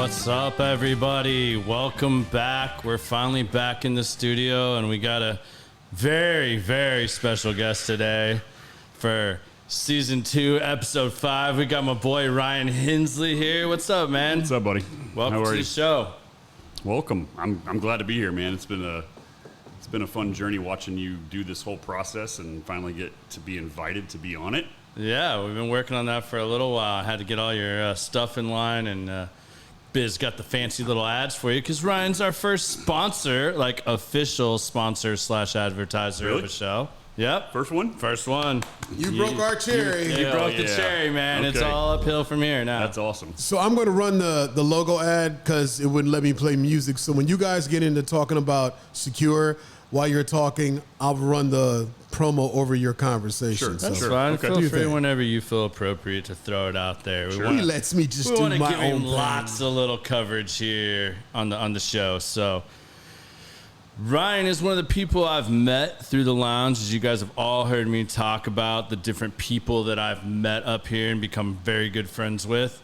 What's up, everybody? Welcome back. We're finally back in the studio, and we got a very, very special guest today for Season 2, Episode 5. We got my boy Ryan Hensley here. What's up, man? What's up, buddy? Welcome to the show. Welcome. I'm glad to be here, man. It's been a fun journey watching you do this whole process and finally get to be invited to be on it. Yeah, we've been working on that for a little while. I had to get all your stuff in line, and Biz got the fancy little ads for you because Ryan's our first sponsor, like official sponsor / advertiser of the show. Yep. First one? First one. You broke our cherry. You broke the cherry, man. Okay. It's all uphill from here now. That's awesome. So I'm going to run the logo ad because it wouldn't let me play music. So when you guys get into talking about Secur, while you're talking, I'll run the promo over your conversation. Sure, that's sure. fine. Okay. Feel free whenever you feel appropriate to throw it out there. He lets me just do my own thing. We want to give him lots of little coverage here on the show. So Ryan is one of the people I've met through the lounge, as you guys have all heard me talk about the different people that I've met up here and become very good friends with.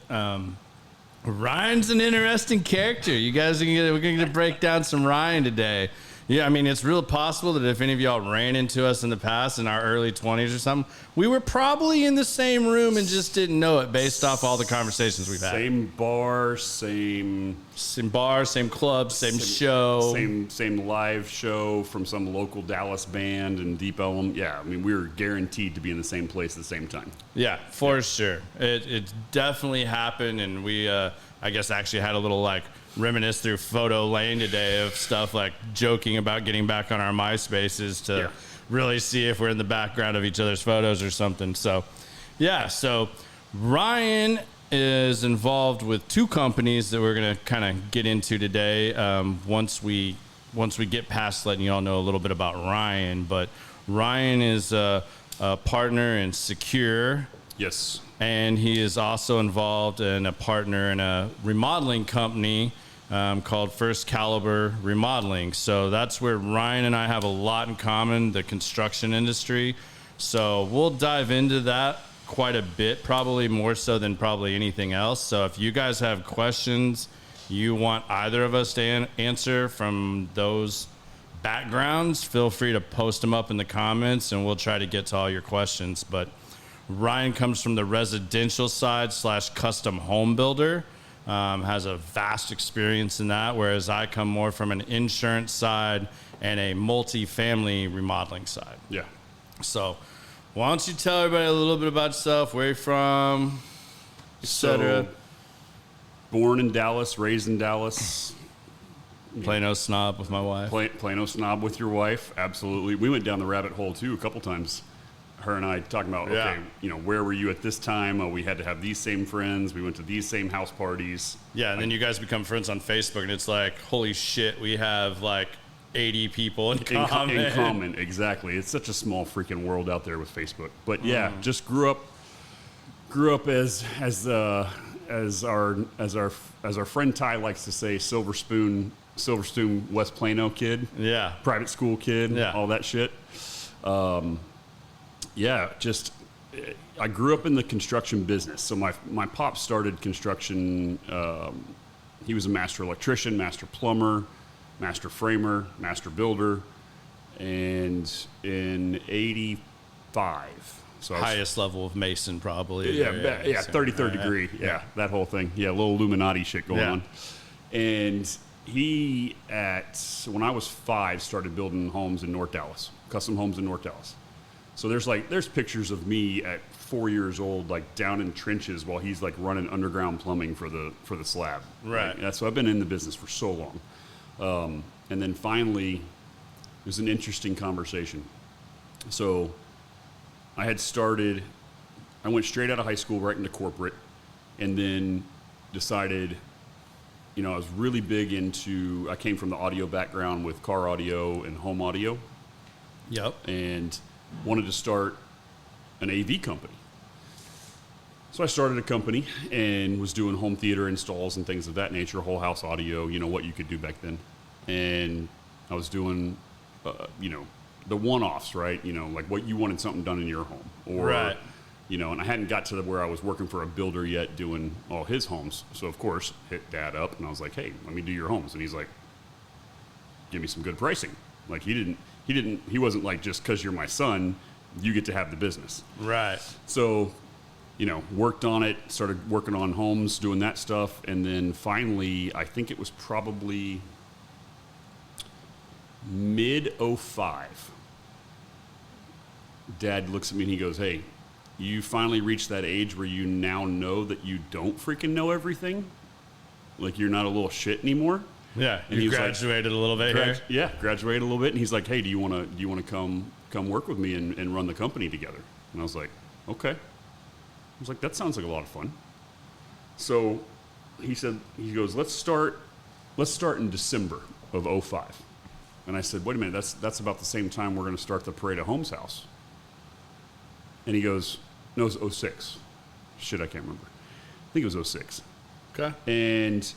Ryan's an interesting character. You guys we're going to break down some Ryan today. Yeah, I mean, it's real possible that if any of y'all ran into us in the past in our early 20s or something, we were probably in the same room and just didn't know it based off all the conversations we've had. Same bar, same club, same show. Same live show from some local Dallas band in Deep Ellum. Yeah, I mean, we were guaranteed to be in the same place at the same time. Yeah, for sure. It definitely happened, and we, I guess, actually had a little, reminisce through Photo Lane today of stuff like joking about getting back on our MySpaces to really see if we're in the background of each other's photos or something. So, yeah, so Ryan is involved with two companies that we're going to kind of get into today once we get past letting you all know a little bit about Ryan. But Ryan is a partner in Secur. Yes. And he is also involved in a partner in a remodeling company called First Calibre Remodeling. So that's where Ryan and I have a lot in common, the construction industry. So we'll dive into that quite a bit, probably more so than probably anything else. So if you guys have questions you want either of us to answer from those backgrounds, feel free to post them up in the comments and we'll try to get to all your questions. But Ryan comes from the residential side / custom home builder, has a vast experience in that, whereas I come more from an insurance side and a multi-family remodeling side. Yeah. So why don't you tell everybody a little bit about yourself, where you're from, etc. So, born in Dallas, raised in Dallas. Plano snob with my wife. Plano snob with your wife, absolutely. We went down the rabbit hole, too, a couple times. Her and I talking about, where were you at this time? We had to have these same friends. We went to these same house parties. Yeah, and then you guys become friends on Facebook, and it's like, holy shit, we have 80 people in common. In common, exactly. It's such a small freaking world out there with Facebook. But yeah, just grew up as our friend Ty likes to say, Silver Spoon, West Plano kid. Yeah. Private school kid. Yeah. All that shit. I grew up in the construction business. So my pop started construction. He was a master electrician, master plumber, master framer, master builder. And in 85. So highest level of Mason, probably. Yeah, 33rd degree. Yeah, that whole thing. Yeah, a little Illuminati shit going on. And he, when I was 5, started building homes in North Dallas, custom homes in North Dallas. So there's pictures of me at 4 years old, down in trenches while he's running underground plumbing for the slab. Right. So I've been in the business for so long. And then finally, it was an interesting conversation. So I went straight out of high school right into corporate, and then decided, I was really big I came from the audio background with car audio and home audio. Yep. And wanted to start an AV company. So I started a company and was doing home theater installs and things of that nature, whole house audio, what you could do back then. And I was doing, the one-offs, right? Like what you wanted something done in your home. Or and I hadn't got to where I was working for a builder yet doing all his homes. So of course, hit Dad up and I was like, hey, let me do your homes. And he's like, give me some good pricing. Like he wasn't like, just because you're my son, you get to have the business. Right. So, worked on it, started working on homes, doing that stuff. And then finally, I think it was probably mid 05. Dad looks at me and he goes, hey, you finally reached that age where you now know that you don't freaking know everything. Like you're not a little shit anymore. Yeah, and you graduated a little bit here. Yeah, graduated a little bit. And he's like, hey, do you want to come work with me and run the company together? And I was like, okay. I was like, that sounds like a lot of fun. So he goes, let's start in December of 05. And I said, wait a minute, that's about the same time we're going to start the Parade of Homes house. And he goes, no, it was 06. Shit, I can't remember. I think it was 06. Okay. And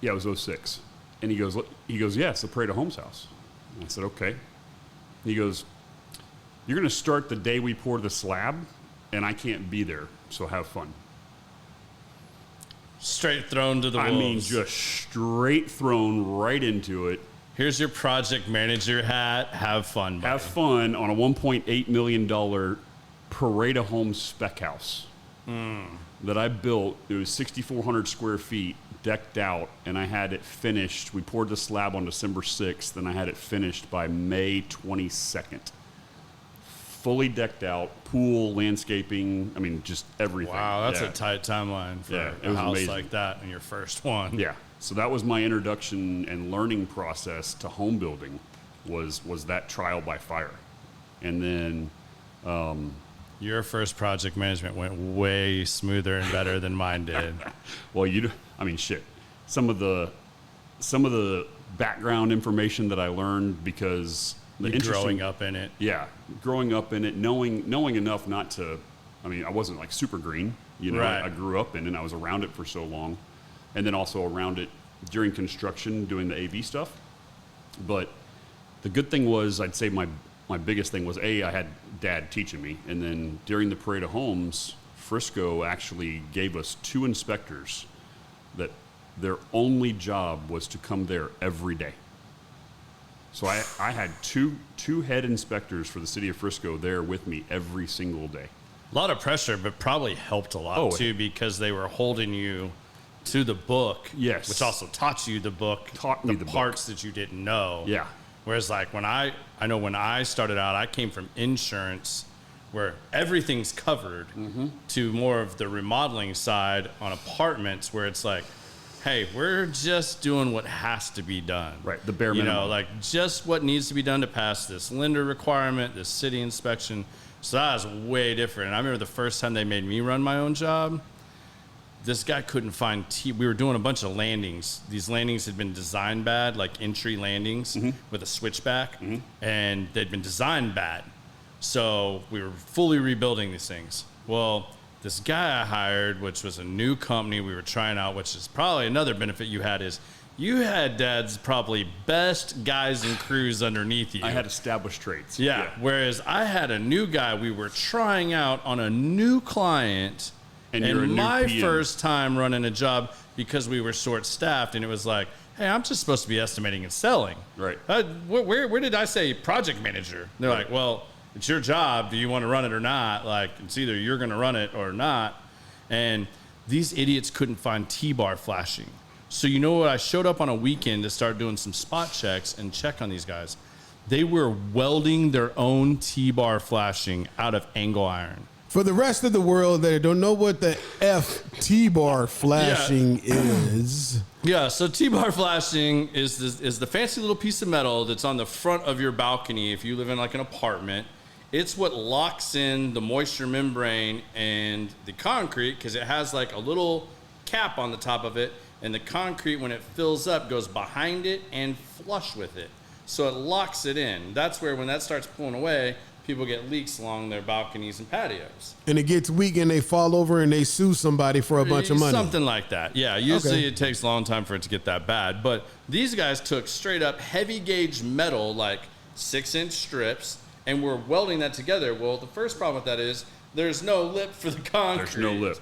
yeah, it was 06. And he goes, yeah, it's the Parade of Homes house. And I said, okay. He goes, you're going to start the day we pour the slab, and I can't be there, so have fun. Straight thrown to the wolves. I mean, just straight thrown right into it. Here's your project manager hat. Have fun, buddy. Have fun on a $1.8 million Parade of Homes spec house that I built. It was 6,400 square feet, decked out, and I had it finished. We poured the slab on December 6th, and I had it finished by May 22nd. Fully decked out, pool, landscaping, I mean, just everything. Wow, that's a tight timeline for a house amazing. like that in your first one. Yeah. So that was my introduction and learning process to home building was that trial by fire. And then your first project management went way smoother and better than mine did. well, shit. Some of the background information that I learned because growing up in it. Yeah, growing up in it, knowing enough not to. I mean, I wasn't like super green. Right. I grew up in it and I was around it for so long, and then also around it during construction doing the AV stuff. But the good thing was, I'd say my biggest thing was I had Dad teaching me, and then during the Parade of Homes, Frisco actually gave us 2 inspectors that their only job was to come there every day. So I had two head inspectors for the city of Frisco there with me every single day. A lot of pressure, but probably helped a lot too, because they were holding you to the book. Yes. Which also taught you the book. Taught me the parts that you didn't know. Yeah. Whereas like when I know when I started out, I came from insurance where everything's covered to more of the remodeling side on apartments where it's like, hey, we're just doing what has to be done. Right, the bare minimum. Like just what needs to be done to pass this lender requirement, this city inspection. So that was way different. And I remember the first time they made me run my own job, this guy couldn't find we were doing a bunch of landings. These landings had been designed bad, like entry landings with a switchback, and they'd been designed bad. So we were fully rebuilding these things. Well, this guy I hired, which was a new company we were trying out, which is probably another benefit you had, is you had Dad's probably best guys and crews underneath you. I had established traits. Yeah. Whereas I had a new guy we were trying out on a new client, and you're a new my PM. first time running a job because we were short-staffed, and it was like, hey, I'm just supposed to be estimating and selling. Right. Where did I say project manager? And they're like, well, it's your job. Do you want to run it or not? Like, it's either you're going to run it or not. And these idiots couldn't find T-bar flashing. So you know what? I showed up on a weekend to start doing some spot checks and check on these guys. They were welding their own T-bar flashing out of angle iron. For the rest of the world that don't know what the F T-bar flashing is. Yeah, so T-bar flashing is the fancy little piece of metal that's on the front of your balcony if you live in like an apartment. It's what locks in the moisture membrane and the concrete because it has like a little cap on the top of it, and the concrete, when it fills up, goes behind it and flush with it. So it locks it in. That's where when that starts pulling away, people get leaks along their balconies and patios. And it gets weak and they fall over and they sue somebody for a bunch of money. Something like that. Yeah, usually it takes a long time for it to get that bad. But these guys took straight up heavy gauge metal, like 6-inch strips, and were welding that together. Well, the first problem with that is There's no lip for the concrete. There's no lip.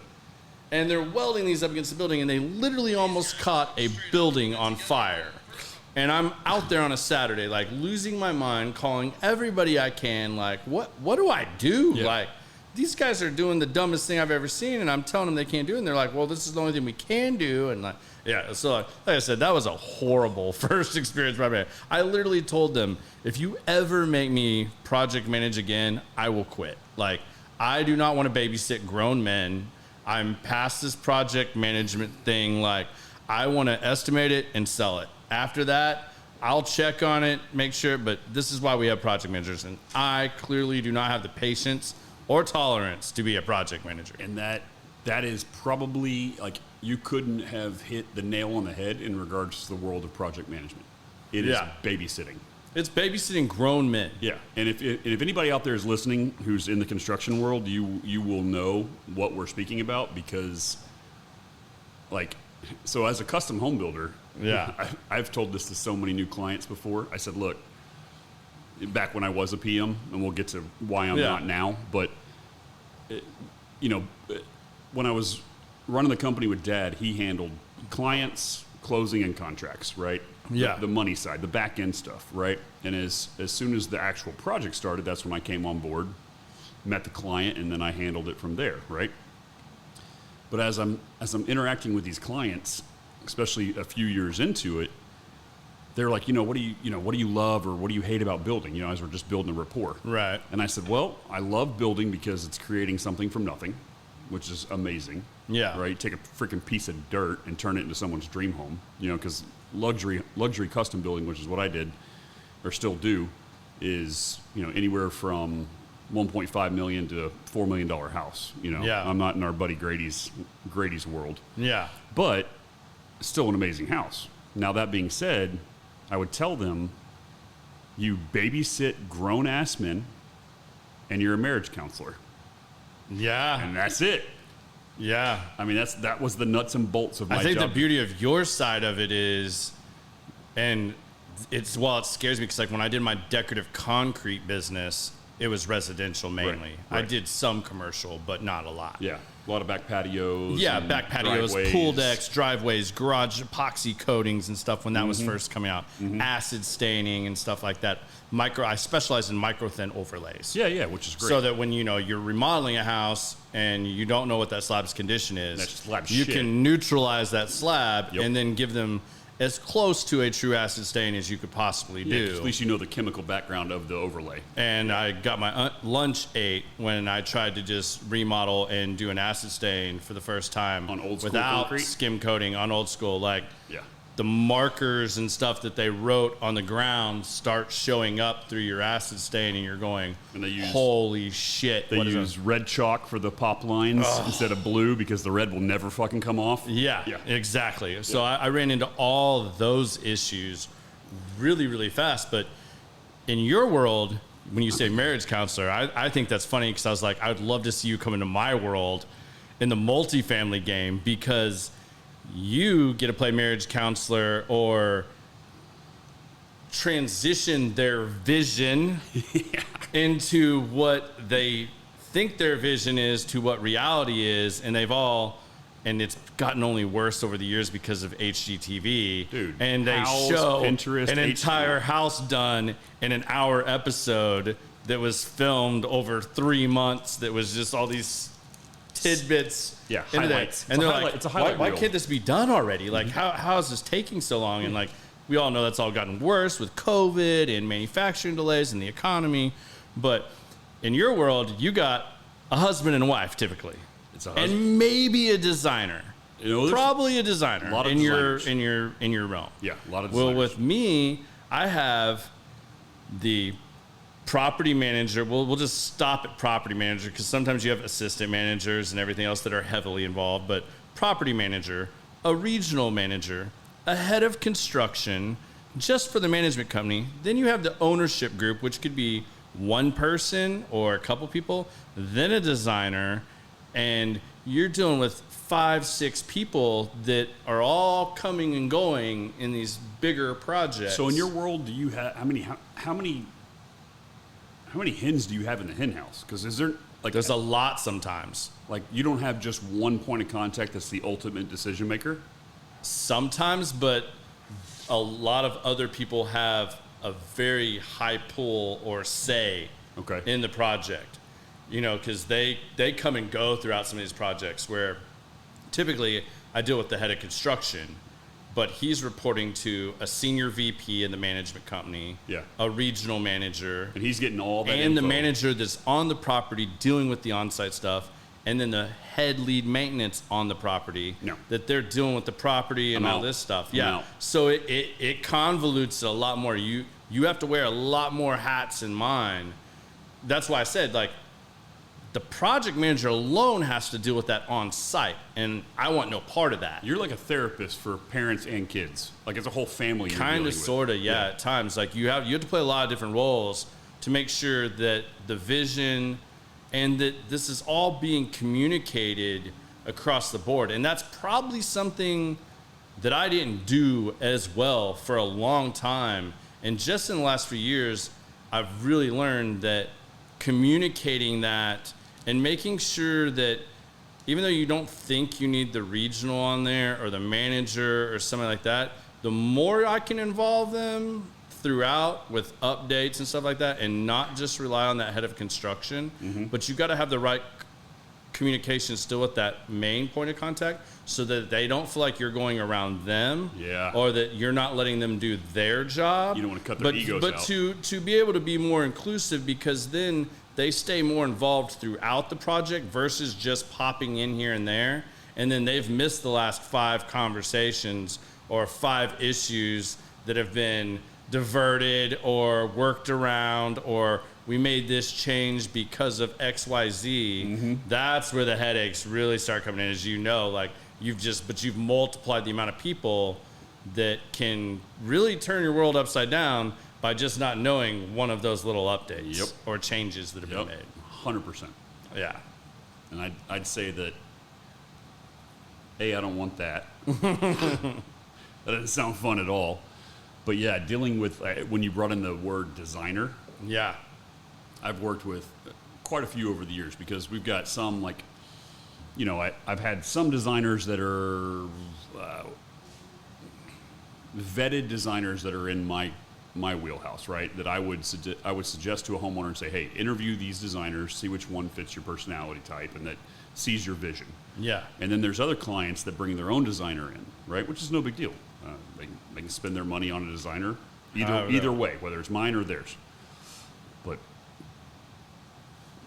And they're welding these up against the building, and they literally almost caught a building on fire. And I'm out there on a Saturday, like losing my mind, calling everybody I can, like, what do I do? Yeah. Like, these guys are doing the dumbest thing I've ever seen, and I'm telling them they can't do it. And they're like, well, this is the only thing we can do. And like, yeah, so like I said, that was a horrible first experience. I literally told them, if you ever make me project manage again, I will quit. Like, I do not want to babysit grown men. I'm past this project management thing. Like, I want to estimate it and sell it. After that, I'll check on it, make sure, but this is why we have project managers, and I clearly do not have the patience or tolerance to be a project manager. And that is probably, like, you couldn't have hit the nail on the head in regards to the world of project management. It is babysitting. It's babysitting grown men. Yeah, and if anybody out there is listening who's in the construction world, you will know what we're speaking about, because, like, so as a custom home builder, I've told this to so many new clients before. I said, look, back when I was a PM, and we'll get to why I'm not now, but when I was running the company with Dad, he handled clients, closing, and contracts, right? Yeah. The money side, the back end stuff, right? And as soon as the actual project started, that's when I came on board, met the client, and then I handled it from there, right? But as I'm interacting with these clients, especially a few years into it, they're like, what do you love or what do you hate about building? As we're just building a rapport. Right. And I said, well, I love building because it's creating something from nothing, which is amazing. Yeah. Right. Take a freaking piece of dirt and turn it into someone's dream home. Because luxury custom building, which is what I did, or still do, is anywhere from $1.5 million to a $4 million house. I'm not in our buddy Grady's world. Yeah. But it's still an amazing house. Now, that being said, I would tell them, you babysit grown-ass men, and you're a marriage counselor. Yeah. And that's it. Yeah. I mean, that was the nuts and bolts of my job. I think the beauty of your side of it is, and it scares me because, like, when I did my decorative concrete business, it was residential mainly. Right. I did some commercial, but not a lot. Yeah. A lot of back patios. Yeah, and back patios, driveways. pool decks, driveways, garage epoxy coatings and stuff when that was first coming out. Acid staining and stuff like that. I specialize in micro thin overlays. Yeah, which is great. So that when you're remodeling a house and you don't know what that slab's condition is, That slab's you shit. can neutralize that slab Yep. and then give them as close to a true acid stain as you could possibly do. 'Cause at least you know the chemical background of the overlay. And I got my lunch ate when I tried to just remodel and do an acid stain for the first time On old school without concrete? skim coating on old school. Like, Yeah. the markers and stuff that they wrote on the ground start showing up through your acid stain, and you're going, And they use- holy shit. They what is use this? red chalk for the pop lines instead of blue because the red will never fucking come off. Yeah, exactly. So I ran into all those issues really, really fast. But in your world, when you say marriage counselor, I think that's funny because I was like, I would love to see you come into my world in the multifamily game, because you get to play marriage counselor or transition their vision into what they think their vision is to what reality is, and and it's gotten only worse over the years because of HGTV. Dude, and they House, show Pinterest, an entire house done in an hour episode that was filmed over 3 months, that was just all these tidbits. Yeah, into highlights. that. And they're like, It's a highlight why reel. can't this be done already? Like, how is this taking so long? And like, we all know that's all gotten worse with COVID and manufacturing delays and the economy. But in your world, you got a husband and wife typically, It's a husband. and maybe a designer. There's Probably a designer a lot of in designers. your realm. Yeah, a lot of Well, designers. with me, I have the property manager. We'll just stop at property manager because sometimes you have assistant managers and everything else that are heavily involved. But property manager, a regional manager, a head of construction, just for the management company. Then you have the ownership group, which could be one person or a couple people, then a designer, and you're dealing with 5-6 people that are all coming and going in these bigger projects. So in your world, do you have how many hens do you have in the hen house? Because is there Like There's a lot sometimes. Like you don't have just one point of contact that's the ultimate decision maker. Sometimes, but a lot of other people have a very high pull or say in the project, you know, because they come and go throughout some of these projects where typically I deal with the head of construction, but he's reporting to a senior VP in the management company, a regional manager, and he's getting all that and info. the manager that's on the property dealing with the on-site stuff, and then the head lead maintenance on the property that they're dealing with the property and all this stuff. So it convolutes it a lot more. You have to wear a lot more hats in mind. That's why I said, like, the project manager alone has to deal with that on site, and I want no part of that. You're like a therapist for parents and kids, like it's a whole family. Kind of, sort of, at times. Like you have to play a lot of different roles to make sure that the vision and that this is all being communicated across the board. And that's probably something that I didn't do as well for a long time. And just in the last few years, I've really learned that communicating that and making sure that even though you don't think you need the regional on there or the manager or something like that, the more I can involve them throughout with updates and stuff like that and not just rely on that head of construction, but you got to have the right communication still with that main point of contact so that they don't feel like you're going around them or that you're not letting them do their job. You don't want to cut their egos out. But to be able to be more inclusive, because then they stay more involved throughout the project versus just popping in here and there. And then they've missed the last 5 conversations or 5 issues that have been diverted or worked around, or we made this change because of XYZ. That's where the headaches really start coming in, as you know, like you've multiplied the amount of people that can really turn your world upside down by just not knowing one of those little updates or changes that have been made. 100%. Yeah. And I'd say that, I don't want that. That doesn't sound fun at all. But yeah, dealing with, when you brought in the word designer. Yeah. I've worked with quite a few over the years because we've got some, like, you know, I've had some designers that are vetted designers that are in my wheelhouse, right? That I would suggest to a homeowner and say, hey, interview these designers, see which one fits your personality type and that sees your vision. Yeah. And then there's other clients that bring their own designer in, right? Which is no big deal. They can spend their money on a designer either way, whether it's mine or theirs. But,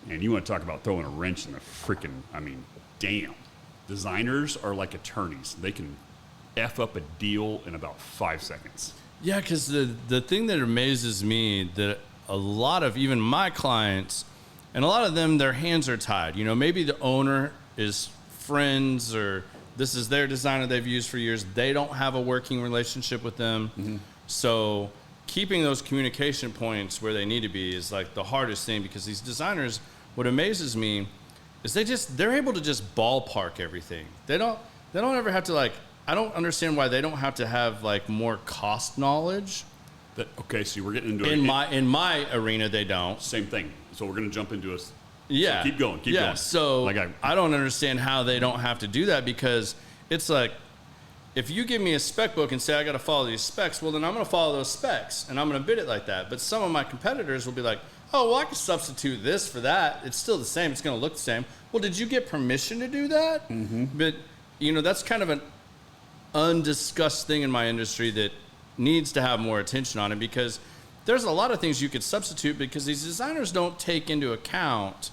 man, you want to talk about throwing a wrench in the freaking, damn. Designers are like attorneys. They can F up a deal in about 5 seconds. Yeah, because the thing that amazes me that a lot of even my clients, and a lot of them, their hands are tied. You know, maybe the owner is friends or this is their designer they've used for years. They don't have a working relationship with them. So keeping those communication points where they need to be is like the hardest thing, because these designers, what amazes me is they're able to just ballpark everything. They don't ever have to, like, I don't understand why they don't have to have like more cost knowledge. So we're getting into in my arena, they don't. Same thing. So we're going to jump into Yeah. So keep going. So like I don't understand how they don't have to do that, because it's like, if you give me a spec book and say I got to follow these specs, well, then I'm going to follow those specs and I'm going to bid it like that. But some of my competitors will be like, oh, well, I can substitute this for that. It's still the same. It's going to look the same. Well, did you get permission to do that? But, you know, that's kind of an undiscussed thing in my industry that needs to have more attention on it, because there's a lot of things you could substitute because these designers don't take into account.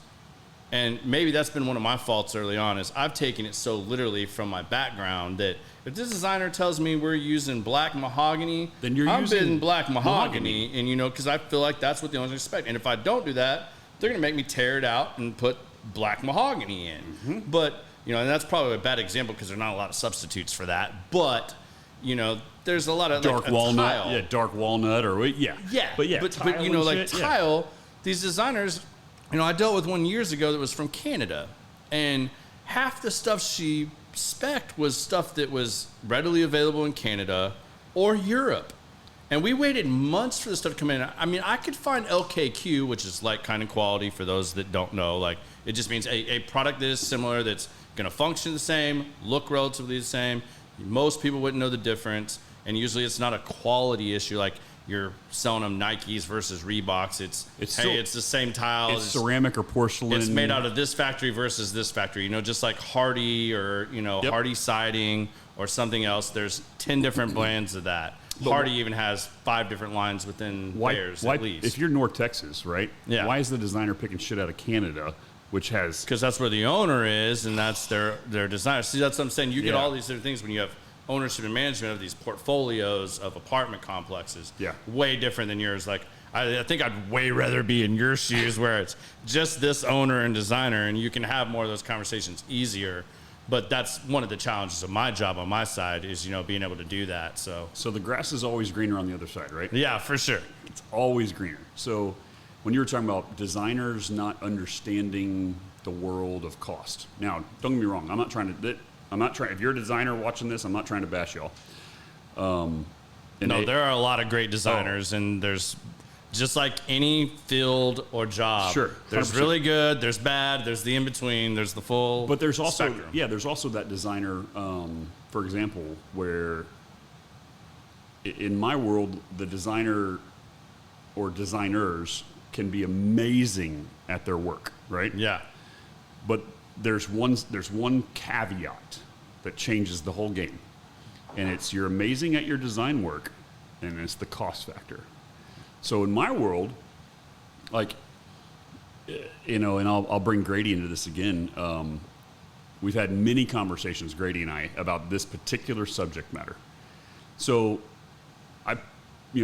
And maybe that's been one of my faults early on, is I've taken it so literally from my background that if this designer tells me we're using black mahogany, then I'm bidding black mahogany. And, you know, because I feel like that's what the owners expect. And if I don't do that, they're going to make me tear it out and put black mahogany in. But, you know, and that's probably a bad example because there's not a lot of substitutes for that. But, you know, there's a lot of dark like walnut. Tile. Yeah, dark walnut or Yeah. But you know, like tile, these designers, you know, I dealt with one years ago that was from Canada, and half the stuff she spec'd was stuff that was readily available in Canada or Europe. And we waited months for this stuff to come in. I mean, I could find LKQ, which is like kind of quality for those that don't know. Like, it just means a product that is similar, that's going to function the same, look relatively the same. Most people wouldn't know the difference. And usually it's not a quality issue. Like, you're selling them Nikes versus Reeboks. It's the same tile. It's ceramic or porcelain. It's made out of this factory versus this factory. You know, just like Hardy or, Hardy siding or something else. There's 10 different brands of that. But Hardy even has 5 different lines within theirs, at least. If you're North Texas, right? Yeah. Why is the designer picking shit out of Canada, which has... Because that's where the owner is, and that's their designer. See, that's what I'm saying. You get all these different things when you have ownership and management of these portfolios of apartment complexes. Yeah. Way different than yours. Like, I think I'd way rather be in your shoes where it's just this owner and designer, and you can have more of those conversations easier. But that's one of the challenges of my job on my side is, being able to do that. So the grass is always greener on the other side, right? Yeah, for sure. It's always greener. So when you were talking about designers not understanding the world of cost. Now, don't get me wrong. If you're a designer watching this, I'm not trying to bash y'all. There are a lot of great designers, and there's just like any field or job. Sure, 100%. There's really good, there's bad, there's the in between, there's the full. But there's also spectrum. there's also that designer, for example, where in my world, the designer or designers can be amazing at their work, right? Yeah. But there's one caveat that changes the whole game, and it's you're amazing at your design work, and it's the cost factor. So in my world, like, and I'll bring Grady into this again. We've had many conversations, Grady and I, about this particular subject matter. So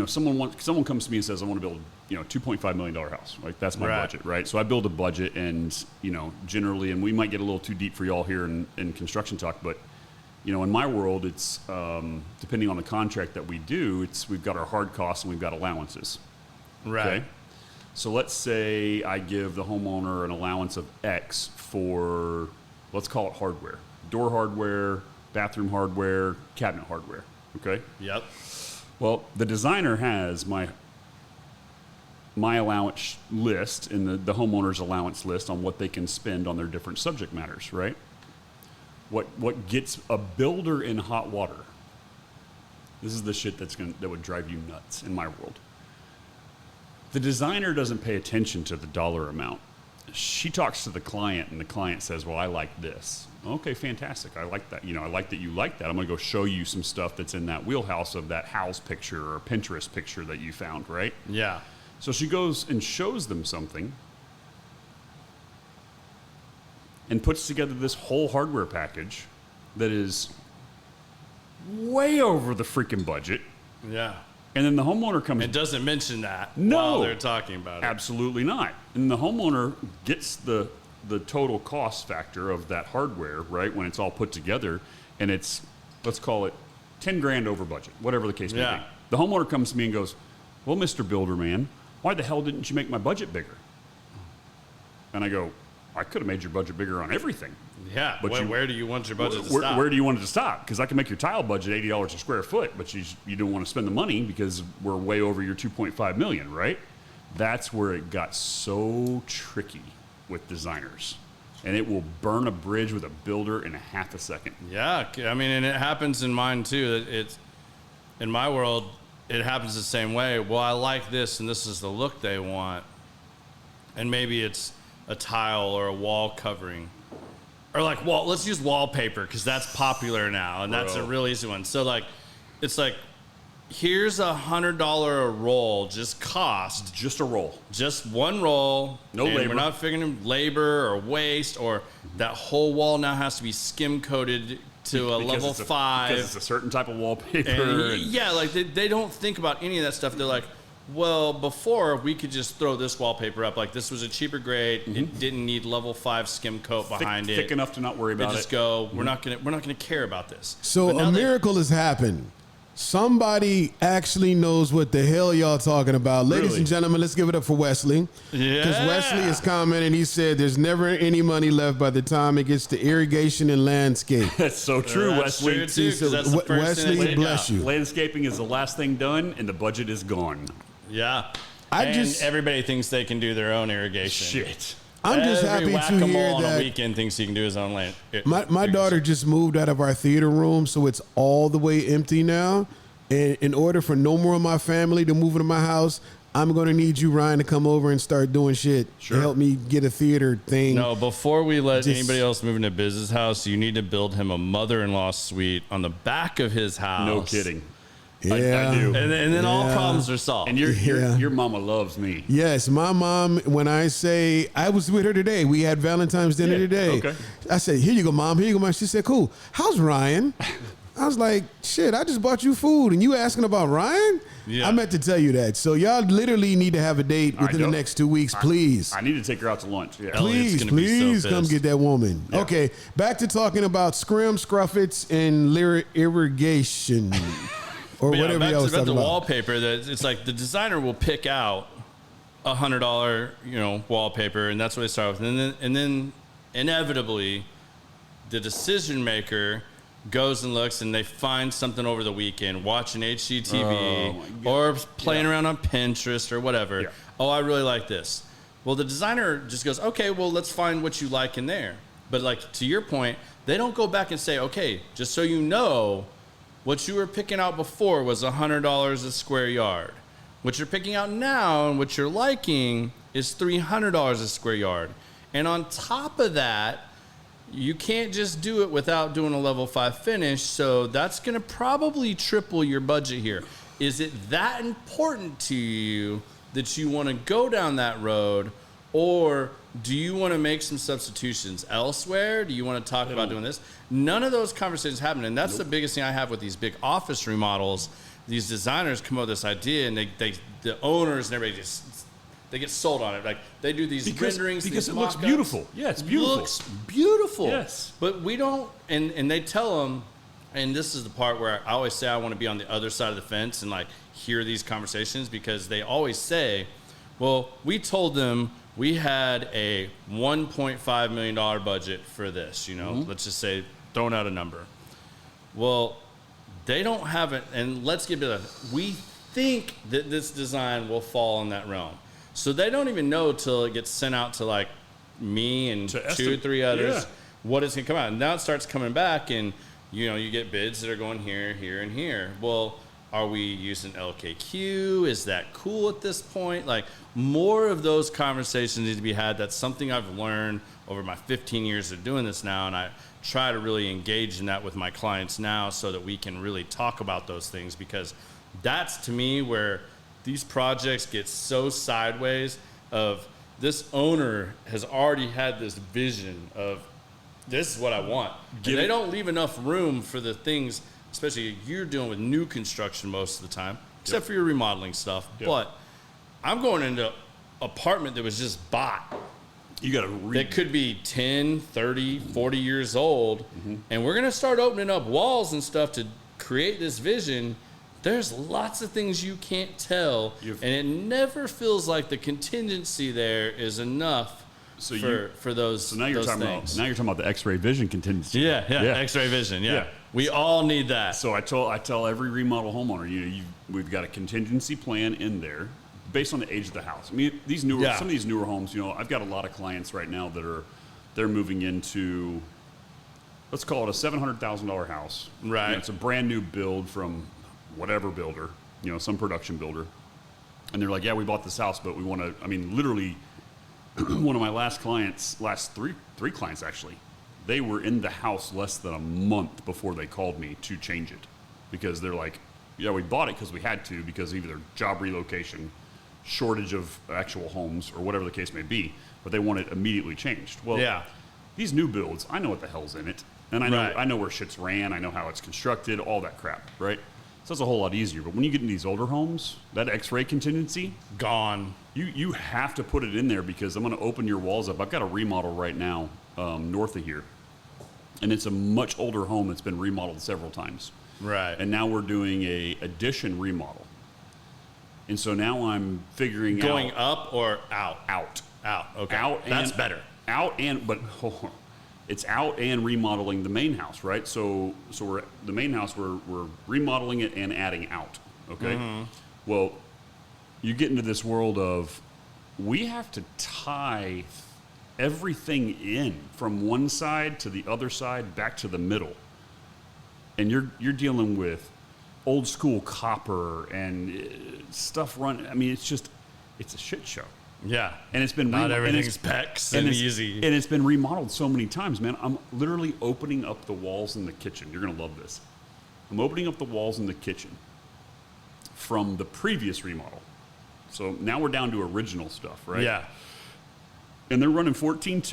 someone comes to me and says, I want to build, $2.5 million house. Like, that's my budget, right? So I build a budget, and, generally, and we might get a little too deep for y'all here in construction talk, but, in my world, it's, depending on the contract that we do, we've got our hard costs and we've got allowances. Right. Okay? So let's say I give the homeowner an allowance of X for, let's call it hardware. Door hardware, bathroom hardware, cabinet hardware. Okay? Yep. Well, the designer has my allowance list and the homeowner's allowance list on what they can spend on their different subject matters, right? What gets a builder in hot water, this is the shit that would drive you nuts in my world. The designer doesn't pay attention to the dollar amount. She talks to the client, and the client says, well, I like this. Okay, fantastic. I like that. I like that you like that. I'm going to go show you some stuff that's in that wheelhouse of that house picture or Pinterest picture that you found, right? Yeah. So she goes and shows them something and puts together this whole hardware package that is way over the freaking budget. Yeah. And then the homeowner comes... It doesn't mention that while they're talking about it. Absolutely not. And the homeowner gets the total cost factor of that hardware, right, when it's all put together, and it's, let's call it 10 grand over budget, whatever the case may be. The homeowner comes to me and goes, well, Mr. Builder Man, why the hell didn't you make my budget bigger? And I go, I could have made your budget bigger on everything. Yeah, but where do you want your budget to stop? Where do you want it to stop? Because I can make your tile budget $80 a square foot, but you don't want to spend the money because we're way over your $2.5 million, right? That's where it got so tricky with designers. And it will burn a bridge with a builder in a half a second. Yeah, I mean, and it happens in mine too. It's in my world, it happens the same way. Well, I like this, and this is the look they want. And maybe it's a tile or a wall covering. Or like, let's use wallpaper because that's popular now, and that's a real easy one. So like, it's like, here's $100 a roll, just cost. Just a roll. Just one roll. No labor. We're not figuring labor or waste, or that whole wall now has to be skim coated to a level 5. Because it's a certain type of wallpaper. Like they don't think about any of that stuff. They're like, well, before we could just throw this wallpaper up. Like, this was a cheaper grade. It didn't need level 5 skim coat behind it. Thick enough to not worry about it. They just go, we're not gonna care about this. So a miracle has happened. Somebody actually knows what the hell y'all talking about. Ladies Really? and gentlemen, let's give it up for Wesley. Because Yeah. Wesley is commenting. He said there's never any money left by the time it gets to irrigation and landscape. That's so true, That's Wesley. true, too, 'cause that's the first thing Wesley, they take bless out. you. Landscaping is the last thing done, and the budget is gone. Yeah. I And just- everybody thinks they can do their own irrigation. Shit. I'm just Every happy to hear whack-a-mole on a that weekend thinks he can do his own land. my daughter just moved out of our theater room, so it's all the way empty now. And in order for no more of my family to move into my house, I'm going to need you, Ryan, to come over and start doing shit Sure. to help me get a theater thing. No, before we let Just- anybody else move into business house, you need to build him a mother-in-law suite on the back of his house. No kidding. Yeah. I do. And then all Yeah. problems are solved. And Yeah. your mama loves me. Yes, my mom, when I say, I was with her today. We had Valentine's dinner Yeah, today. okay. I said, here you go, Mom. Here you go, Mom. She said, cool. How's Ryan? I was like, shit, I just bought you food and you asking about Ryan? Yeah. I meant to tell you that. So y'all literally need to have a date within the know. next 2 weeks, please. I need to take her out to lunch. Yeah. Elliot's Please, gonna be so please come pissed. get that woman. Yeah. Okay, back to talking about scrim, scruffets, and irrigation. Or But yeah, whatever back y'all to was about talking the about. wallpaper. That it's like the designer will pick out $100, wallpaper, and that's what they start with. And then inevitably, the decision maker goes and looks, and they find something over the weekend, watching HGTV Oh, my God. or playing Yeah. around on Pinterest or whatever. Yeah. Oh, I really like this. Well, the designer just goes, okay, well, let's find what you like in there. But like to your point, they don't go back and say, okay, just so you know, what you were picking out before was $100 a square yard. What you're picking out now and what you're liking is $300 a square yard. And on top of that, you can't just do it without doing a level 5 finish. So that's going to probably triple your budget here. Is it that important to you that you want to go down that road? Or do you want to make some substitutions elsewhere? Do you want to talk about doing this? None of those conversations happen. And that's the biggest thing I have with these big office remodels. These designers come up with this idea, and the owners and everybody they get sold on it. Like they do these renderings because these it looks mock-ups. beautiful. Yeah, it's beautiful. Looks beautiful. Yes. But we don't, and they tell them, and this is the part where I always say I want to be on the other side of the fence and like hear these conversations, because they always say, well, we told them we had a $1.5 million budget for this, let's just say, throwing out a number. Well, they don't have it, and let's get to that. We think that this design will fall in that realm. So they don't even know till it gets sent out to like me and To 2 or estimate. 3 others Yeah. what is going to come out. And now it starts coming back, and you get bids that are going here, here, and here. Well, are we using LKQ? Is that cool at this point? Like, more of those conversations need to be had. That's something I've learned over my 15 years of doing this now, and I try to really engage in that with my clients now so that we can really talk about those things, because that's, to me, where these projects get so sideways of this owner has already had this vision of this is what I want. And they don't leave enough room for the things, especially you're dealing with new construction most of the time, except for your remodeling stuff. Yep. But I'm going into an apartment that was just bought You got to read. that could be 10, 30, 40 years old. And we're going to start opening up walls and stuff to create this vision. There's lots of things you can't tell, and it never feels like the contingency there is enough for those. So now you're those talking things. about the X-ray vision contingency. Yeah, X-ray vision. Yeah. Yeah. We all need that. So I tell every remodel homeowner, we've got a contingency plan in there based on the age of the house. I mean, some of these newer homes, I've got a lot of clients right now that they're moving into, let's call it a $700,000 house. Right. It's a brand new build from whatever builder, some production builder. And they're like, yeah, we bought this house, but we want to, literally one of my last three clients actually, they were in the house less than a month before they called me to change it, because they're like, yeah, we bought it because we had to, because of either job relocation, shortage of actual homes, or whatever the case may be, but they want it immediately changed. Well, these new builds, I know what the hell's in it, and I know where shit's ran, I know how it's constructed, all that crap, right? So it's a whole lot easier. But when you get into these older homes, that X-ray contingency, Gone. you have to put it in there, because I'm going to open your walls up. I've got a remodel right now north of here, and it's a much older home that's been remodeled several times. Right. And now we're doing a addition remodel. And so now I'm figuring Going up or out? out. Out. Okay. Out. That's and, better. Out and, but hold on. It's out and remodeling the main house, right? So we're the main house, we're remodeling it and adding out. Okay. Mm-hmm. Well, you get into this world of we have to tie everything in from one side to the other side back to the middle, and you're dealing with old school copper and stuff run. I mean, it's a shit show. Yeah. And it's been not everything's pecs and easy. And it's been remodeled so many times, man. I'm literally opening up the walls in the kitchen. You're gonna love this. I'm opening up the walls in the kitchen from the previous remodel. So now we're down to original stuff, right? Yeah. And they're running 14.2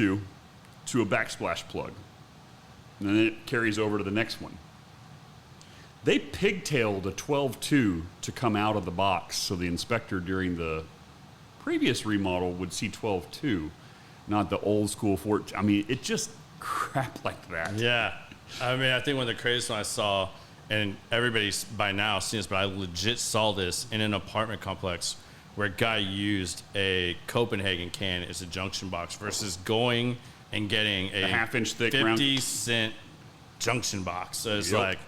to a backsplash plug. And then it carries over to the next one. They pigtailed a 12.2 to come out of the box so the inspector during the previous remodel would see 12.2, not the old school 14. I mean, it just crap like that. Yeah. I mean, I think one of the craziest one I saw, and everybody's by now seen this, but I legit saw this in an apartment complex where a guy used a Copenhagen can as a junction box versus going and getting a half-inch thick 50-cent junction box. So it's like,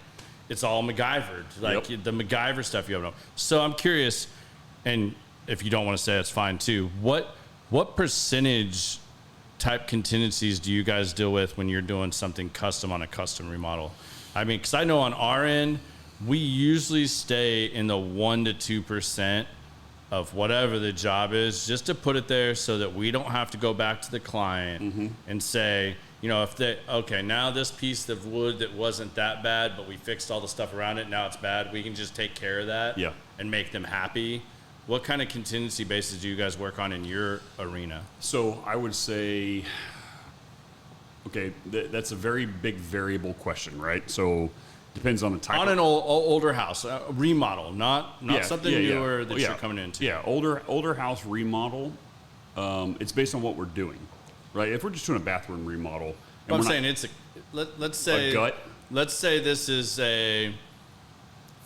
it's all MacGyvered, like the MacGyver stuff you have. So I'm curious, and if you don't want to say, it's fine too. What percentage type contingencies do you guys deal with when you're doing something custom on a custom remodel? I mean, because I know on our end, we usually stay in the 1% to 2% of whatever the job is, just to put it there so that we don't have to go back to the client and say, you know, if they, okay, now this piece of wood that wasn't that bad, but we fixed all the stuff around it, now it's bad. We can just take care of that and make them happy. What kind of contingency bases do you guys work on in your arena? So I would say, okay, that's a very big variable question, right? So depends on the type. On an older house, remodel, not something newer that you're coming into. Yeah, older house remodel. It's based on what we're doing, right? If we're just doing a bathroom remodel, I'm saying it's let's say a gut. Let's say this is a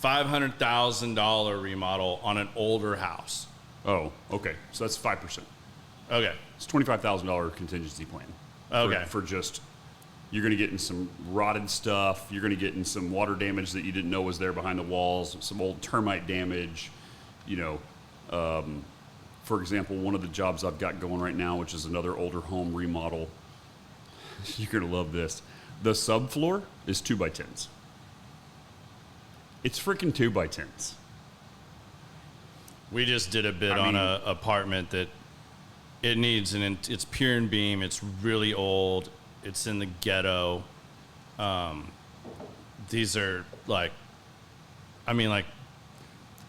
$500,000 remodel on an older house. Oh, okay. So that's 5%. Okay. It's $25,000 contingency plan. Okay. For just, you're going to get in some rotted stuff. You're going to get in some water damage that you didn't know was there behind the walls, some old termite damage. You know, for example, one of the jobs I've got going right now, which is another older home remodel. You're going to love this. The subfloor is 2x10s. It's freaking 2x10s. We just did a bid on an apartment that it needs, and it's pier and beam. It's really old. It's in the ghetto. These are like, I mean, like,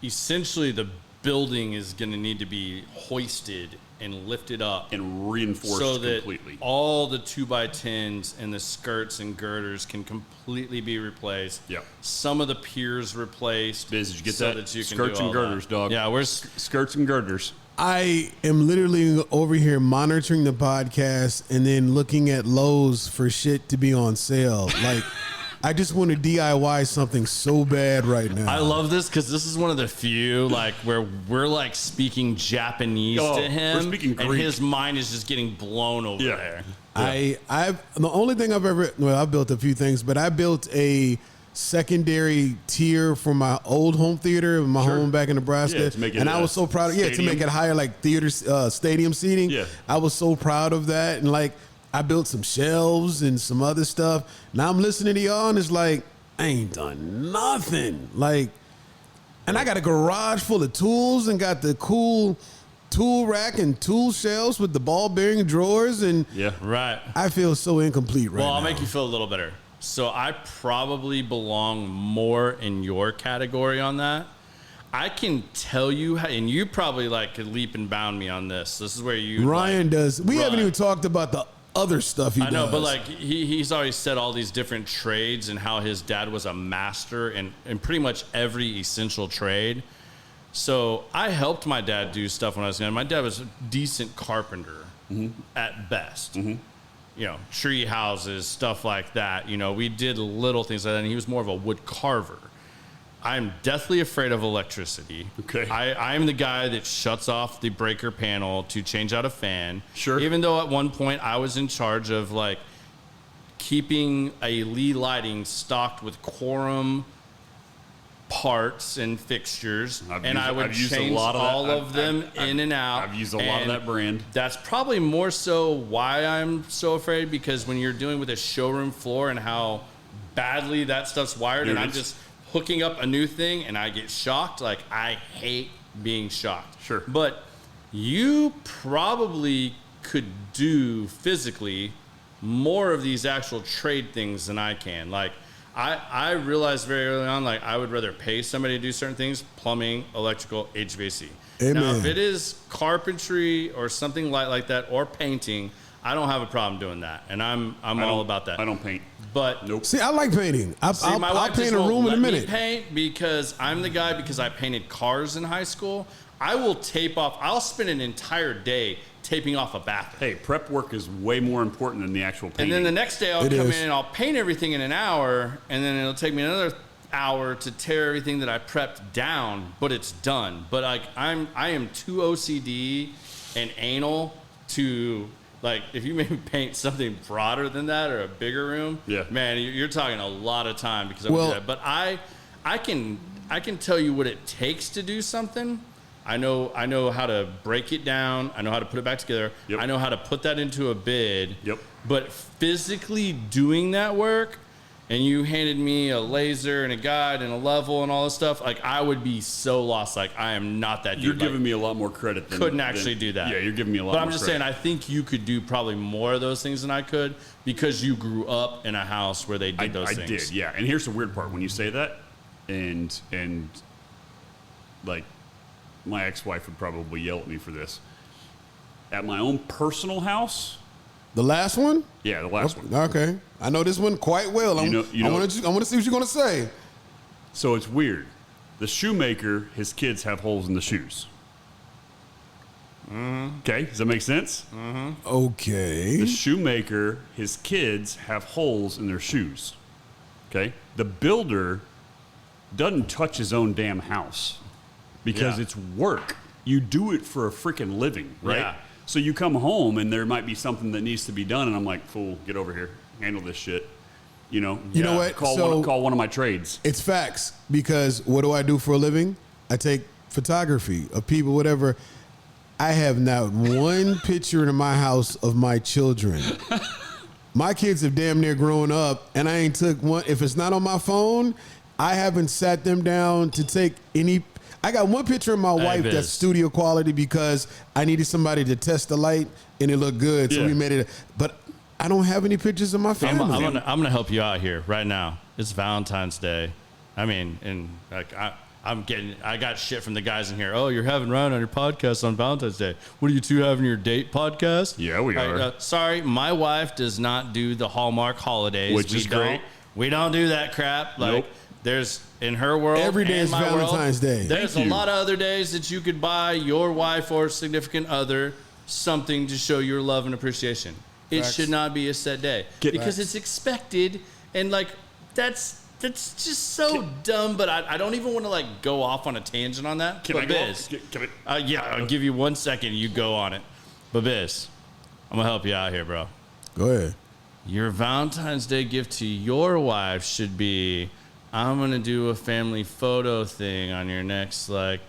essentially the building is going to need to be hoisted and lifted up and reinforced so that completely. All the 2x10s and the skirts and girders can completely be replaced. Yeah. Some of the piers replaced. Biz, did you get so that? you can Skirts do and all girders, that. dog. Yeah, where's Skirts and girders. I am literally over here monitoring the podcast and then looking at Lowe's for shit to be on sale. Like, I just want to DIY something so bad right now. I love this because this is one of the few like where we're like speaking Japanese to him, we're speaking Greek. and his mind is just getting blown over there. I've the only thing I've built a few things, but I built a secondary tier for my old home theater, my home back in Nebraska, to make it and I was so proud of to make it higher, like theater stadium seating. Yeah. I was so proud of that, and like I built some shelves and some other stuff. Now I'm listening to y'all, and it's like I ain't done nothing. Like, and I got a garage full of tools and got the cool tool rack and tool shelves with the ball bearing drawers, and Right. I feel so incomplete right now. Well, I'll make you feel a little better. So I probably belong more in your category on that. I can tell you how, and you probably like could leap and bound me on this. This is where you Ryan does. We haven't even talked about the other stuff he does. I know, but like he's always said all these different trades and how his dad was a master in pretty much every essential trade. So I helped my dad do stuff when I was young. My dad was a decent carpenter at best. tree houses, stuff like that. We did little things like that, and he was more of a wood carver. I'm deathly afraid of electricity. Okay. I'm the guy that shuts off the breaker panel to change out a fan. Sure. Even though at one point I was in charge of like keeping a Lee lighting stocked with quorum parts and fixtures, I would change all of them in and out. I've used a lot of that brand. That's probably more so why I'm so afraid, because when you're dealing with a showroom floor and how badly that stuff's wired, and I'm just hooking up a new thing and I get shocked, like I hate being shocked. Sure. But you probably could do physically more of these actual trade things than I can. Like I realized very early on, like I would rather pay somebody to do certain things, plumbing, electrical, HVAC. Amen. Now, if it is carpentry or something like that, or painting, I don't have a problem doing that, and I'm all about that. I don't paint. But nope. See, I like painting. my I'll wife paint just a won't room in a let me minute. paint because I'm the guy, because I painted cars in high school. I will tape off. I'll spend an entire day taping off a bathroom. Hey, prep work is way more important than the actual painting. And then the next day I'll It come is. in and I'll paint everything in an hour, and then it'll take me another hour to tear everything that I prepped down, but it's done. But like I am too OCD and anal to, like, if you make me paint something broader than that or a bigger room, Yeah. man, you're talking a lot of time because I would Well- do that. But I can tell you what it takes to do something. I know how to break it down. I know how to put it back together. Yep. I know how to put that into a bid. Yep. But physically doing that work, and you handed me a laser and a guide and a level and all this stuff, like I would be so lost. Like I am not that dude. You're Like, giving me a lot more credit than couldn't actually do that. Yeah, you're giving me a lot But more I'm just credit. saying, I think you could do probably more of those things than I could, because you grew up in a house where they did those I things. did, yeah. And here's the weird part. When you say that, and like my ex-wife would probably yell at me for this. At my own personal house, The last one? yeah, the last one. Okay. I know this one quite well. I You know- want to see what you're going to say. So it's weird. The shoemaker, his kids have holes in the shoes. Okay, does that make sense? Okay. The shoemaker, his kids have holes in their shoes. Okay? The builder doesn't touch his own damn house because Yeah. it's work. You do it for a freaking living, right? Yeah. So you come home and there might be something that needs to be done, and I'm like, fool, get over here, handle this shit. You know? You know what? Call one of my trades. It's facts, because what do I do for a living? I take photography of people, whatever. I have not one picture in my house of my children. My kids have damn near grown up, and I ain't took one. If it's not on my phone, I haven't sat them down to take any. I got one picture of my wife Biz. that's studio quality because I needed somebody to test the light, and it looked good, so Yeah. we made it. But I don't have any pictures of my family. I'm gonna help you out here right now. It's Valentine's Day. I mean, and like I got shit from the guys in here. Oh, you're having Ryan on your podcast on Valentine's Day. What are you two having your date podcast? Yeah, we are. Sorry, my wife does not do the Hallmark holidays. Which is great. We don't do that crap. Like, Nope. there's, in her world, Every day and is my world, Valentine's Day. There's Thank a you. lot of other days that you could buy your wife or significant other something to show your love and appreciation. It Facts. should not be a set day because Facts. it's expected, and like that's just so dumb. But I don't even want to like go off on a tangent on that. Can but I go? Biz, Can I- yeah, I'll give you 1 second. You go on it. But Biz, I'm gonna help you out here, bro. Go ahead. Your Valentine's Day gift to your wife should be, I'm going to do a family photo thing on your next like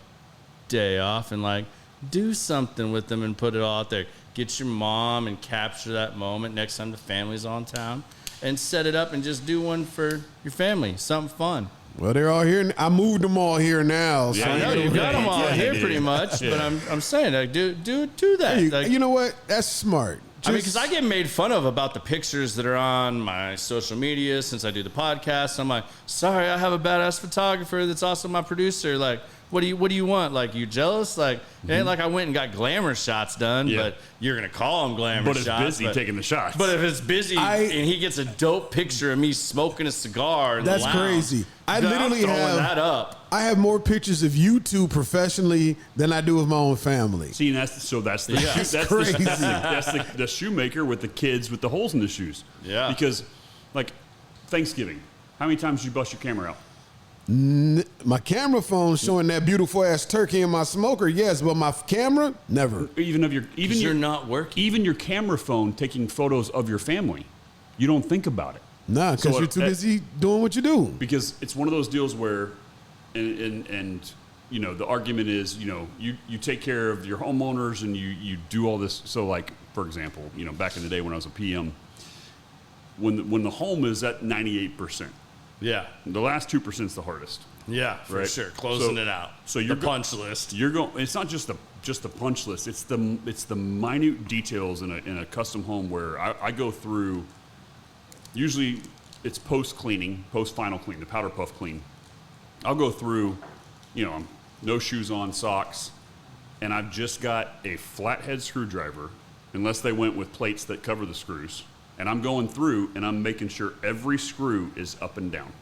day off, and like do something with them and put it all out there. Get your mom and capture that moment next time the family's on town, and set it up and just do one for your family. Something fun. Well, they're all here. I moved them all here now. So Yeah, I know yeah, you've got them all yeah, here yeah. pretty much, but I'm saying like do that. Hey, Like, you know what? That's smart. I mean, because I get made fun of about the pictures that are on my social media since I do the podcast. I'm like, sorry, I have a badass photographer that's also my producer. Like, what do you want? Like, you jealous? Like, it ain't like I went and got glamour shots done, Yeah. but you're gonna call them glamour But it's shots. busy taking the shots. But if it's busy and he gets a dope picture of me smoking a cigar, in That's the lounge, crazy. I then literally I'm throwing have- that up. I have more pictures of you two professionally than I do with my own family. See, that's the Yeah. Crazy. that's the shoemaker with the kids with the holes in the shoes. Yeah. Because, like, Thanksgiving, how many times did you bust your camera out? My camera phone showing that beautiful ass turkey in my smoker, yes, but my camera, never. Even You're not working. Even your camera phone taking photos of your family, you don't think about it. Nah, because So, you're too busy doing what you do. Because it's one of those deals where, and you know, the argument is, you know, you take care of your homeowners and you do all this. So, like, for example, you know, back in the day when I was a PM, when the home is at 98%, Yeah. the last 2% is the hardest. Yeah, for Right. sure. Closing So- it out. so you're the go- punch list. You're going. It's not just the punch list. It's the minute details in a custom home where I go through. Usually, it's post cleaning, post final clean, the powder puff clean. I'll go through, you know, no shoes on, socks, and I've just got a flathead screwdriver, unless they went with plates that cover the screws. And I'm going through and I'm making sure every screw is up and down.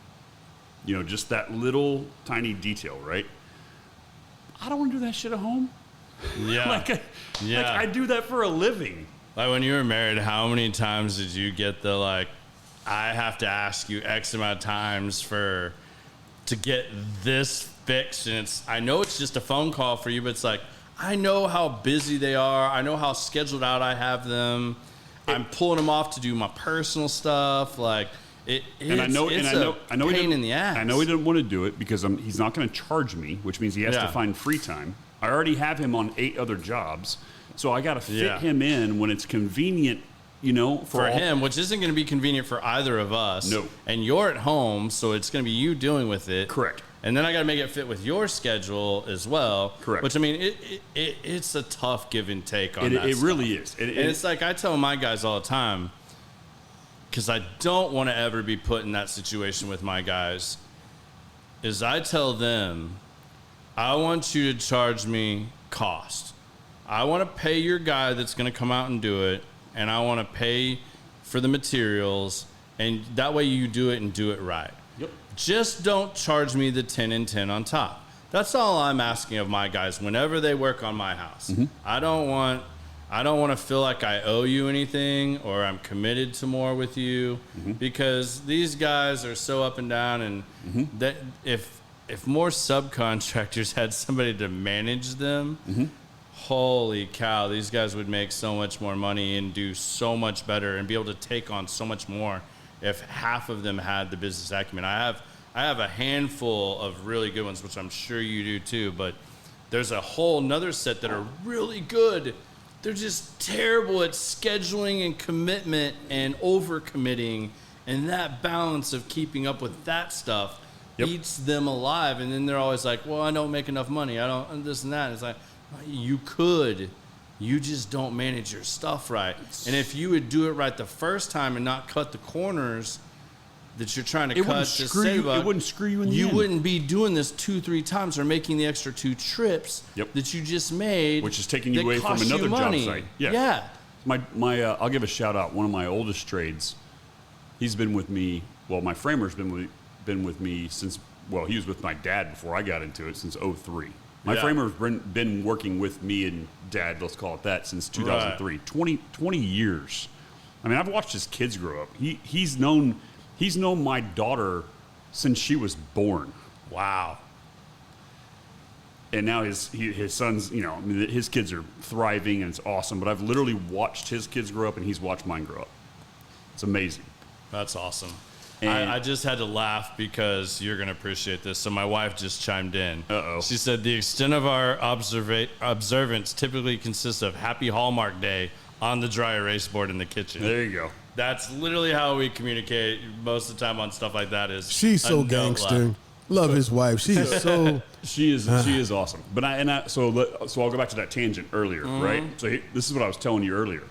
You know, just that little tiny detail, right? I don't want to do that shit at home. Yeah. Like Yeah. I do that for a living. Like when you were married, how many times did you get the like, I have to ask you X amount of times to get this fixed? And I know it's just a phone call for you, but it's like, I know how busy they are. I know how scheduled out I have them. I'm pulling them off to do my personal stuff. Like it's a pain in the ass. I know he didn't want to do it because he's not going to charge me, which means he has to find free time. I already have him on 8 other jobs, so I got to fit him in when it's convenient. You know, for him, which isn't going to be convenient for either of us. No. And you're at home, so it's going to be you dealing with it. Correct. And then I got to make it fit with your schedule as well. Correct. Which, I mean, it's a tough give and take on that It stuff. really is. And it's like I tell my guys all the time, because I don't want to ever be put in that situation with my guys, is I tell them, I want you to charge me cost. I want to pay your guy that's going to come out and do it, and I want to pay for the materials, and that way you do it and do it right. Yep. Just don't charge me the 10 and 10 on top. That's all I'm asking of my guys whenever they work on my house. Mm-hmm. I don't want to feel like I owe you anything or I'm committed to more with you, because these guys are so up and down, and that if more subcontractors had somebody to manage them, holy cow, these guys would make so much more money and do so much better and be able to take on so much more if half of them had the business acumen. I have a handful of really good ones, which I'm sure you do too, but there's a whole nother set that are really good. They're just terrible at scheduling and commitment and overcommitting, and that balance of keeping up with that stuff eats them alive. And then they're always like, well, I don't make enough money. I don't this and that. And it's like, you could. You just don't manage your stuff right. And if you would do it right the first time and not cut the corners that you're trying to cut to save up, it wouldn't screw you in the you end. wouldn't be doing this 2-3 times or making the extra 2 trips that you just made, which is taking you that away from cost another you job money. site. Yeah. My I'll give a shout out. One of my oldest trades, he's been with me. Well, my framer's been with me since. Well, he was with my dad before I got into it since '03. My framer's been working with me and Dad, let's call it that, since 2003. 20 years. I mean, I've watched his kids grow up. He's known my daughter since she was born. Wow. And now his sons, you know, I mean, his kids are thriving and it's awesome. But I've literally watched his kids grow up and he's watched mine grow up. It's amazing. That's awesome. And I just had to laugh because you're going to appreciate this. So my wife just chimed in. Uh-oh. She said the extent of our observance typically consists of Happy Hallmark Day on the dry erase board in the kitchen. There you go. That's literally how we communicate most of the time on stuff like that. Is She's so a note gangster. left. Love his wife. She's so. She is awesome. But so I'll go back to that tangent earlier, right? So this is what I was telling you earlier.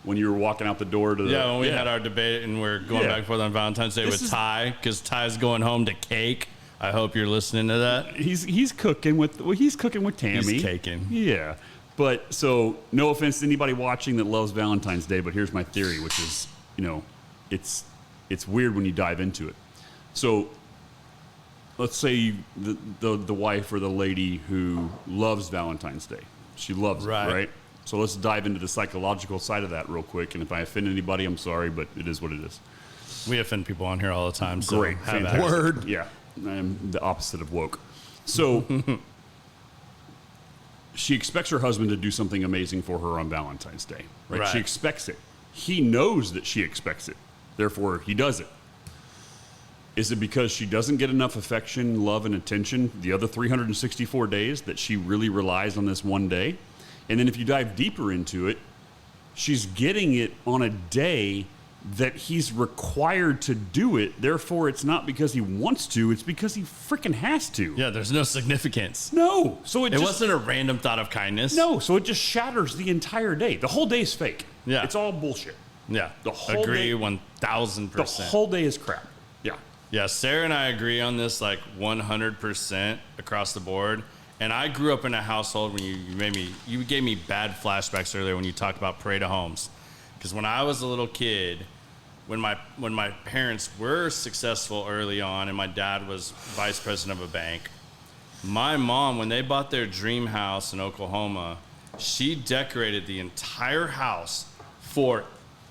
When you were walking out the door to the... Yeah, when we had our debate and we're going back and forth on Valentine's Day with Ty, because Ty's going home to cake. I hope you're listening to that. He's cooking with Tammy. He's caking. Yeah. But so no offense to anybody watching that loves Valentine's Day, but here's my theory, which is, you know, it's weird when you dive into it. So let's say the wife or the lady who loves Valentine's Day. She loves it, right? So let's dive into the psychological side of that real quick. And if I offend anybody, I'm sorry, but it is what it is. We offend people on here all the time. So Great. have Fantastic. Word. Yeah. I am the opposite of woke. So she expects her husband to do something amazing for her on Valentine's Day. Right? She expects it. He knows that she expects it. Therefore, he does it. Is it because she doesn't get enough affection, love, and attention the other 364 days that she really relies on this one day? And then if you dive deeper into it, she's getting it on a day that he's required to do it. Therefore, it's not because he wants to, it's because he freaking has to. Yeah, there's no significance. No. So it wasn't a random thought of kindness. No, so it just shatters the entire day. The whole day is fake. Yeah. It's all bullshit. Yeah. The whole agree day, 1,000%. The whole day is crap. Yeah. Yeah, Sarah and I agree on this like 100% across the board. And I grew up in a household when you gave me bad flashbacks earlier when you talked about parade of homes. Because when I was a little kid, when my parents were successful early on and my dad was vice president of a bank, my mom, when they bought their dream house in Oklahoma, she decorated the entire house for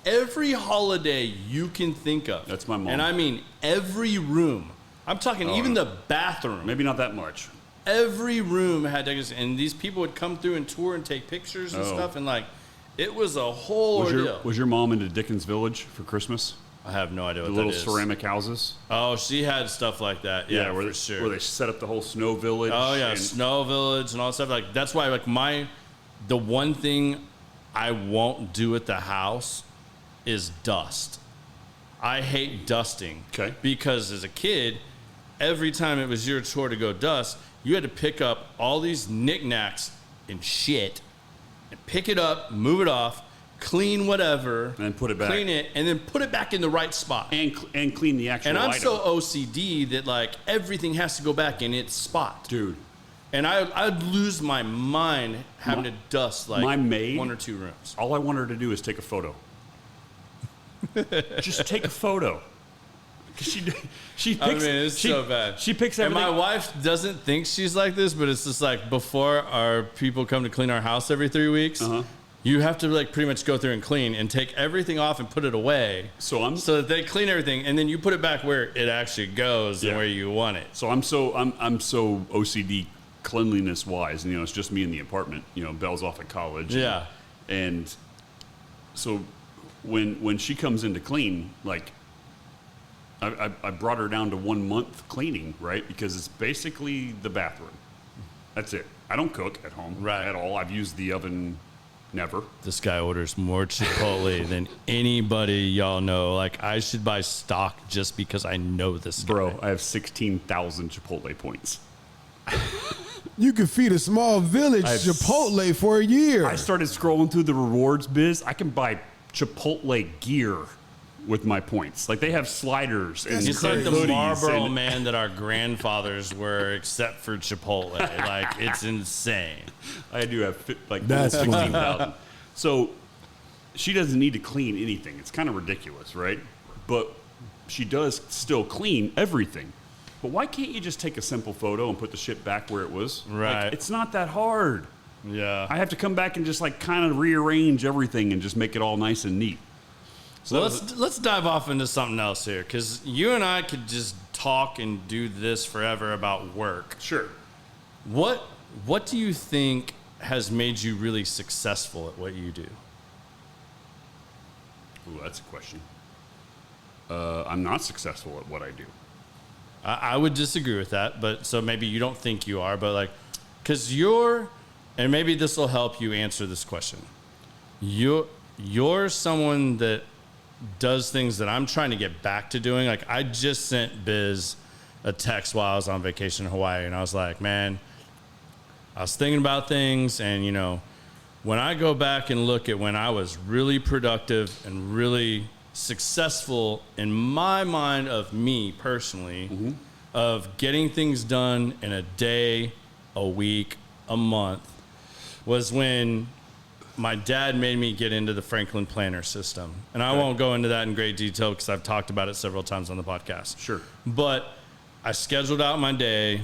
every holiday you can think of. That's my mom. And I mean every room. I'm talking even the bathroom. Maybe not that much. Every room had decorations, and these people would come through and tour and take pictures and stuff, and like, it was a whole ordeal. Was your mom into Dickens Village for Christmas? I have no idea what The that little is. ceramic houses? Oh, she had stuff like that. Yeah, where for sure. Where they set up the whole snow village. Oh yeah, snow village and all that stuff. Like that's why the one thing I won't do at the house is dust. I hate dusting. Okay. Because as a kid, every time it was your chore to go dust, you had to pick up all these knickknacks and shit and pick it up, move it off, clean whatever, and then put it back. Clean it, and then put it back in the right spot. And clean the actual item. And I'm so OCD that like everything has to go back in its spot. Dude. And I'd lose my mind having to dust like my maid, 1 or 2 rooms. All I want her to do is take a photo. Just take a photo. She picks, I mean, it's so bad. She picks everything. And my wife doesn't think she's like this, but it's just like before our people come to clean our house every 3 weeks, you have to like pretty much go through and clean and take everything off and put it away. So that they clean everything and then you put it back where it actually goes and where you want it. So I'm so OCD cleanliness wise, and it's just me in the apartment. Belle's off at college. Yeah. And so when she comes in to clean, like I brought her down to 1 month cleaning, right? Because it's basically the bathroom. That's it. I don't cook at home at all. I've used the oven never. This guy orders more Chipotle than anybody y'all know. Like, I should buy stock just because I know this guy. Bro, I have 16,000 Chipotle points. You could feed a small village Chipotle for a year. I started scrolling through the rewards biz. I can buy Chipotle gear with my points. Like, they have sliders and it's like the hoodies Marlboro man that our grandfathers were, except for Chipotle. Like, it's insane. I do have like that's 16,000. So she doesn't need to clean anything. It's kind of ridiculous, right? But she does still clean everything. But why can't you just take a simple photo and put the shit back where it was? Right. Like, it's not that hard. Yeah. I have to come back and just like kind of rearrange everything and just make it all nice and neat. So let's dive off into something else here, because you and I could just talk and do this forever about work. Sure. What do you think has made you really successful at what you do? Ooh, that's a question. I'm not successful at what I do. I would disagree with that, but so maybe you don't think you are, but like, because and maybe this will help you answer this question. You're someone that does things that I'm trying to get back to doing. Like, I just sent Biz a text while I was on vacation in Hawaii, and I was like, man, I was thinking about things, and when I go back and look at when I was really productive and really successful in my mind of me personally, of getting things done in a day, a week, a month, was when my dad made me get into the Franklin Planner system. And I won't go into that in great detail because I've talked about it several times on the podcast. Sure. But I scheduled out my day.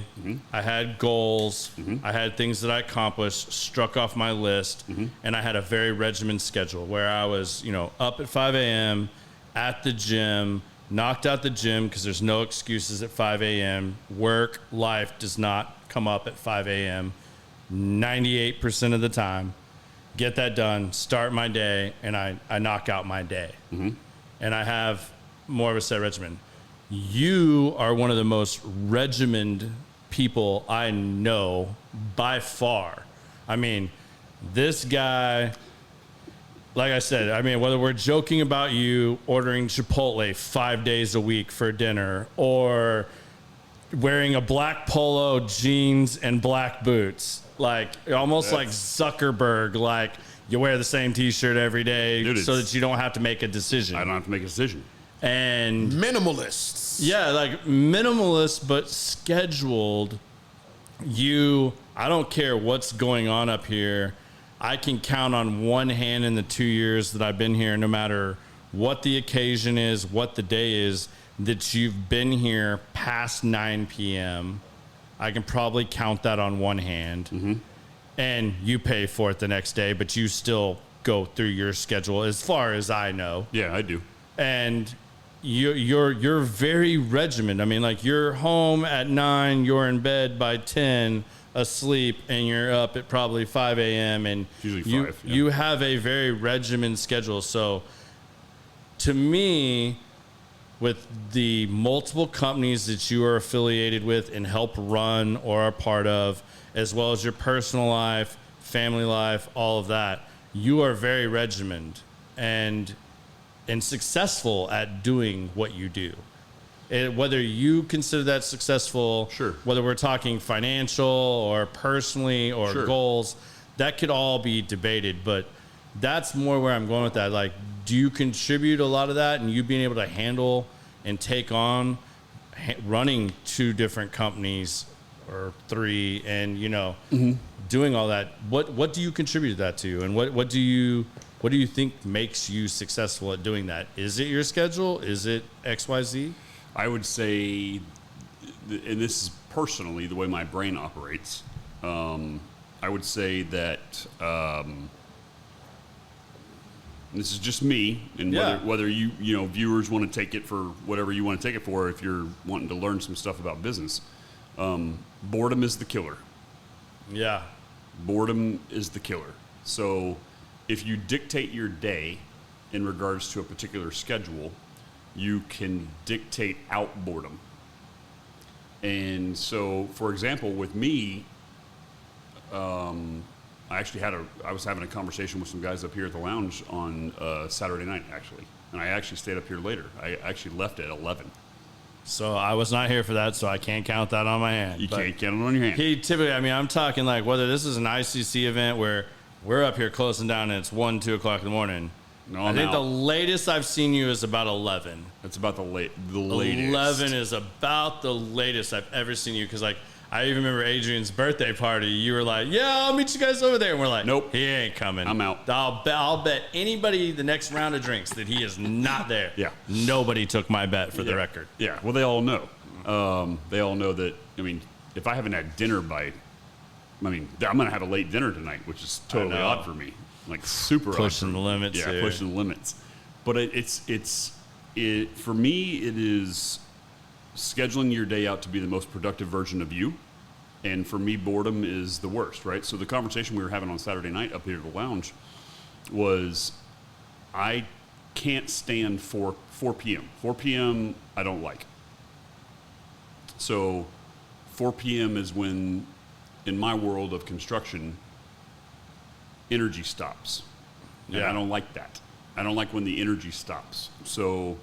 I had goals. I had things that I accomplished, struck off my list, and I had a very regimented schedule where I was, up at 5 a.m. at the gym, knocked out the gym because there's no excuses at 5 a.m. Work life does not come up at 5 a.m. 98% of the time. Get that done, start my day, and I knock out my day. And I have more of a set regimen. You are one of the most regimented people I know by far. I mean, this guy, like I said, whether we're joking about you ordering Chipotle 5 days a week for dinner or wearing a black polo, jeans, and black boots, like almost like Zuckerberg, like you wear the same T-shirt every day. Dude, so that you don't have to make a decision. I don't have to make a decision. And Minimalists. yeah, like minimalist, but scheduled. I don't care what's going on up here. I can count on one hand in the 2 years that I've been here, no matter what the occasion is, what the day is, that you've been here past 9 p.m. I can probably count that on one hand. And you pay for it the next day, but you still go through your schedule as far as I know. Yeah, I do. And you're very regimented. I mean, like you're home at 9, you're in bed by 10, asleep, and you're up at probably 5 a.m. And usually 5. Yeah. You have a very regimented schedule. So to me, with the multiple companies that you are affiliated with and help run or are part of, as well as your personal life, family life, all of that, you are very regimented and successful at doing what you do. Whether you consider that successful, Sure. whether we're talking financial or personally or Sure. goals, that could all be debated. But that's more where I'm going with that. Like, do you contribute a lot of that and you being able to handle and take on running 2 different companies or 3 and, doing all that? What do you contribute that to? And what do you think makes you successful at doing that? Is it your schedule? Is it XYZ? I would say, and this is personally the way my brain operates, I would say that this is just me, and whether you viewers want to take it for whatever you want to take it for, if you're wanting to learn some stuff about business, boredom is the killer. Yeah. Boredom is the killer. So if you dictate your day in regards to a particular schedule, you can dictate out boredom. And so, for example, with me, I was having a conversation with some guys up here at the lounge on Saturday night, actually. And I actually stayed up here later. I actually left at 11. So I was not here for that, so I can't count that on my hand. You But can't count it on your hand. He typically, I'm talking like whether this is an ICC event where we're up here closing down and it's 1, 2 o'clock in the morning. No, I I'm think out. the latest I've seen you is about 11. That's about the latest. 11 is about the latest I've ever seen you, because like I even remember Adrian's birthday party. You were like, "Yeah, I'll meet you guys over there," and we're like, Nope. He ain't coming. I'm out. I'll bet anybody the next round of drinks that he is not there. Yeah. Nobody took my bet for the record. Yeah, well, they all know. They all know that, if I haven't had dinner by, I'm going to have a late dinner tonight, which is totally know. odd for me. Like, super Pushing odd. the limits Yeah, here. pushing the limits. But for me, it is scheduling your day out to be the most productive version of you. And for me, boredom is the worst, right? So the conversation we were having on Saturday night up here at the lounge was, I can't stand 4 p.m. 4 p.m. I don't like. So 4 p.m. is when, in my world of construction, energy stops. And Yeah. I don't like that. I don't like when the energy stops. So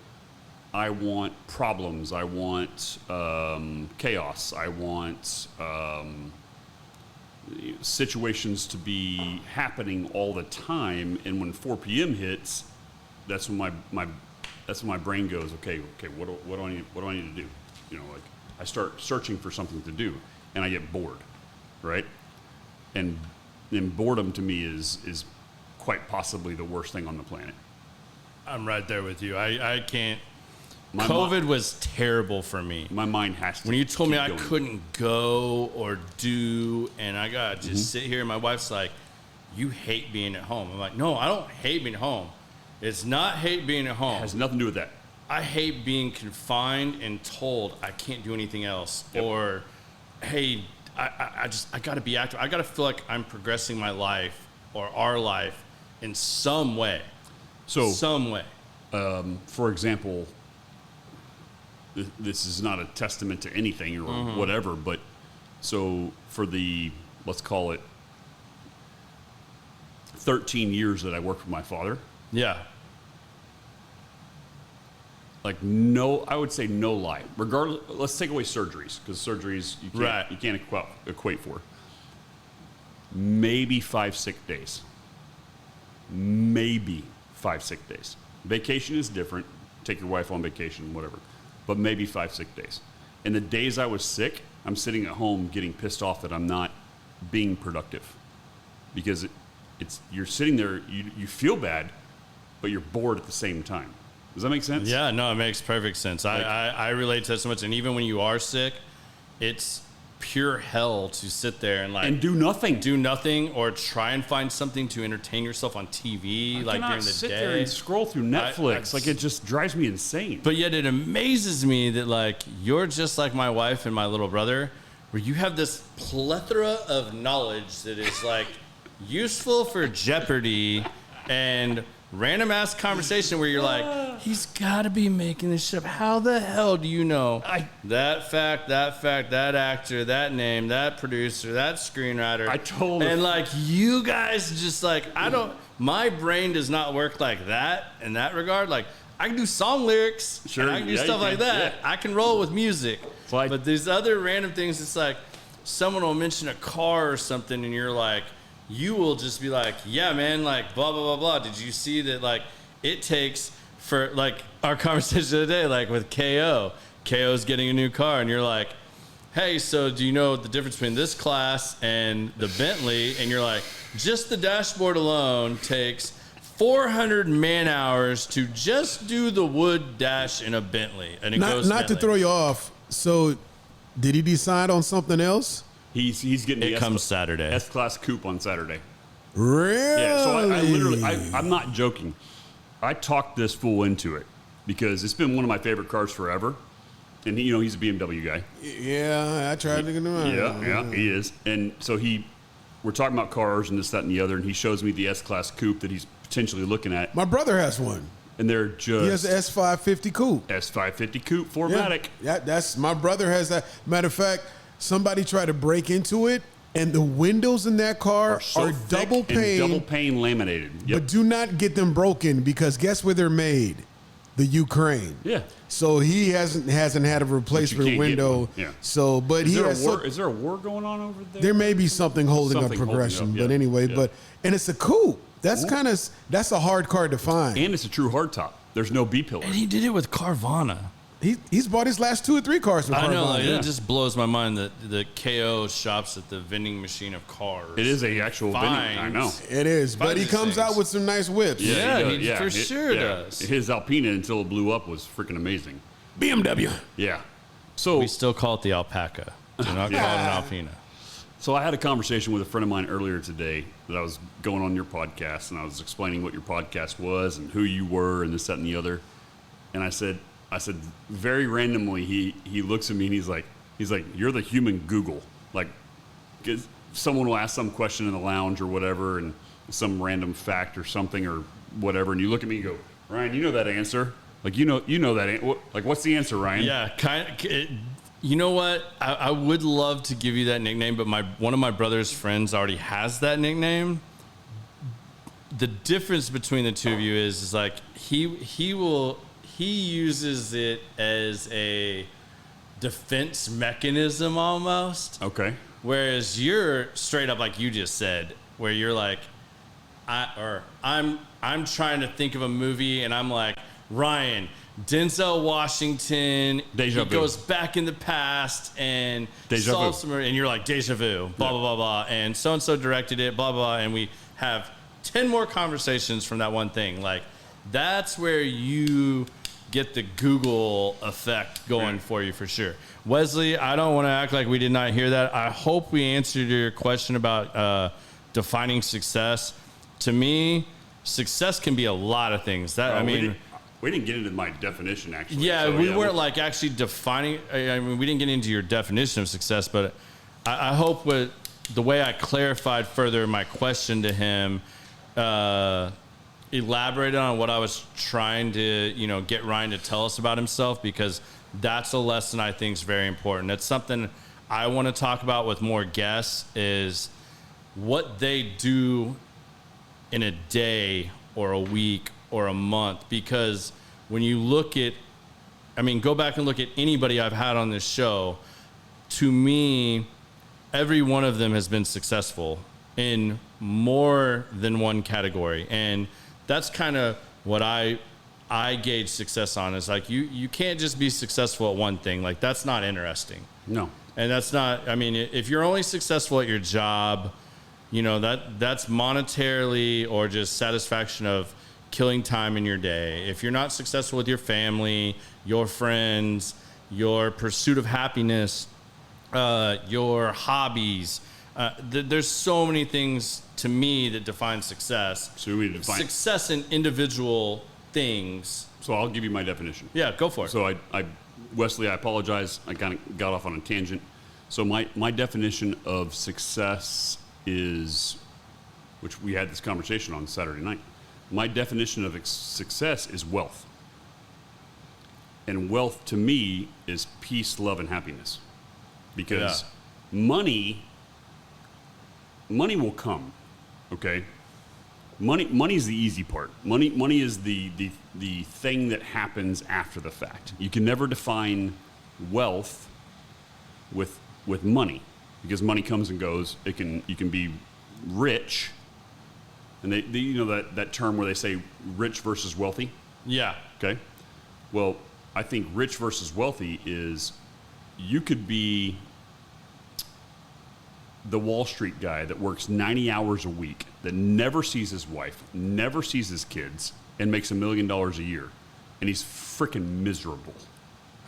I want problems. I want chaos. I want situations to be happening all the time. And when 4 p.m. hits, that's when my brain goes, okay, what do I need to do? I start searching for something to do, and I get bored, right? And boredom to me is quite possibly the worst thing on the planet. I'm right there with you. I can't. COVID was terrible for me. My mind has to. When you told me I going. couldn't go or do, and I got to just sit here, and my wife's like, you hate being at home. I'm like, no, I don't hate being at home. It's not hate being at home. It has nothing to do with that. I hate being confined and told I can't do anything else. Yep. Or, hey, I got to be active. I got to feel like I'm progressing my life or our life in some way. So, some way. For example, this is not a testament to anything or whatever, but so for the, let's call it 13 years that I worked with my father, Yeah. like I would say no lie. Regardless, let's take away surgeries, because surgeries you can't equate for. Maybe 5 sick days. Maybe 5 sick days. Vacation is different. Take your wife on vacation, whatever. But maybe 5 sick days. And the days I was sick, I'm sitting at home getting pissed off that I'm not being productive, because you're sitting there, you feel bad, but you're bored at the same time. Does that make sense? Yeah, no, it makes perfect sense. I relate to that so much. And even when you are sick, it's pure hell to sit there and do nothing. Do nothing or try and find something to entertain yourself on TV during the sit day. there and scroll through Netflix. It just drives me insane. But yet it amazes me that you're just like my wife and my little brother, where you have this plethora of knowledge that is useful for Jeopardy and random ass conversation where you're like, he's got to be making this shit up. How the hell do you know that fact, that actor, that name, that producer, that screenwriter? I told him. And you guys just my brain does not work like that in that regard. I can do song lyrics, sure, and I can do stuff like that. Yeah. I can roll with music. But these other random things, it's someone will mention a car or something, and you're you will just be yeah, man, blah, blah, blah, blah. Did you see that, it takes for, our conversation today, with KO. KO's getting a new car, and you're hey, so do you know the difference between this class and the Bentley? And you're just the dashboard alone takes 400 man hours to just do the wood dash in a Bentley. And not to throw you off. So, did he decide on something else? He's getting it comes Saturday. S-Class coupe on Saturday. Really? Yeah, so I literally, I'm not joking. I talked this fool into it because it's been one of my favorite cars forever. And he's a BMW guy. Yeah, I tried to get him out. Yeah, he is. And so we're talking about cars and this, that, and the other, and he shows me the S-Class coupe that he's potentially looking at. My brother has one. And they're just... He has the S550 coupe. S550 coupe, 4MATIC. Yeah, that's... My brother has that. Matter of fact, somebody tried to break into it, and the windows in that car are double pane. Double pane laminated. Yep. But do not get them broken, because guess where they're made? The Ukraine. Yeah. So he hasn't had a replacement window. Yeah. So, but is there a war going on over there? There may be something holding up progression, but anyway, and it's a coupe. That's a hard car to find. And it's a true hardtop. There's no B-pillar. And he did it with Carvana. He's bought his last 2 or 3 cars with Carvana. I know, it just blows my mind that the KO shops at the vending machine of cars. It is a actual vending. I know. It is, but he comes out with some nice whips. He for sure does. His Alpina, until it blew up, was freaking amazing. BMW. Yeah. So we still call it the Alpaca. Do not call it an Alpina. So I had a conversation with a friend of mine earlier today that I was going on your podcast, and I was explaining what your podcast was and who you were and this, that, and the other. And I said very randomly, he looks at me and he's like, you're the human Google. Someone will ask some question in the lounge or whatever, and some random fact or something or whatever, and you look at me and go, Ryan, you know that answer. You know that. What's the answer, Ryan? Yeah, you know what? I would love to give you that nickname, but one of my brother's friends already has that nickname. The difference between the two of you is he uses it as a defense mechanism almost. Okay. Whereas you're straight up like you just said, where you're I'm trying to think of a movie and I'm like, Ryan, Denzel Washington, Deja he vu. goes back in the past and Deja solves vu. some, and you're like, deja vu, blah, blah, blah, blah, and so-and-so directed it, blah, blah, and we have 10 more conversations from that one thing. That's where you get the Google effect going for you for sure. Wesley, I don't want to act like we did not hear that. I hope we answered your question about defining success. To me, success can be a lot of things. We didn't get into my definition, actually. Yeah, So, we weren't like actually defining. I mean, we didn't get into your definition of success, but I hope with the way I clarified further my question to him, elaborated on what I was trying to, get Ryan to tell us about himself, because that's a lesson I think is very important. That's something I want to talk about with more guests, is what they do in a day or a week or a month. Because when you look at, go back and look at anybody I've had on this show, to me, every one of them has been successful in more than one category. And that's kind of what I gauge success on, is like, you can't just be successful at one thing. Like, that's not interesting. No. And that's not, if you're only successful at your job, that's monetarily or just satisfaction of killing time in your day. If you're not successful with your family, your friends, your pursuit of happiness, your hobbies, there's so many things to me that define success. So we define success in individual things. So I'll give you my definition. Yeah, go for it. So Wesley, I apologize. I kind of got off on a tangent. So my definition of success is, which we had this conversation on Saturday night. My definition of success is wealth. And wealth to me is peace, love, and happiness. Because money will come, okay? Money's the easy part. Money is the thing that happens after the fact. You can never define wealth with money, because money comes and goes. You can be rich, and they that term where they say rich versus wealthy. Yeah. Okay. Well, I think rich versus wealthy is, you could be the Wall Street guy that works 90 hours a week, that never sees his wife, never sees his kids, and makes $1 million a year, and he's freaking miserable.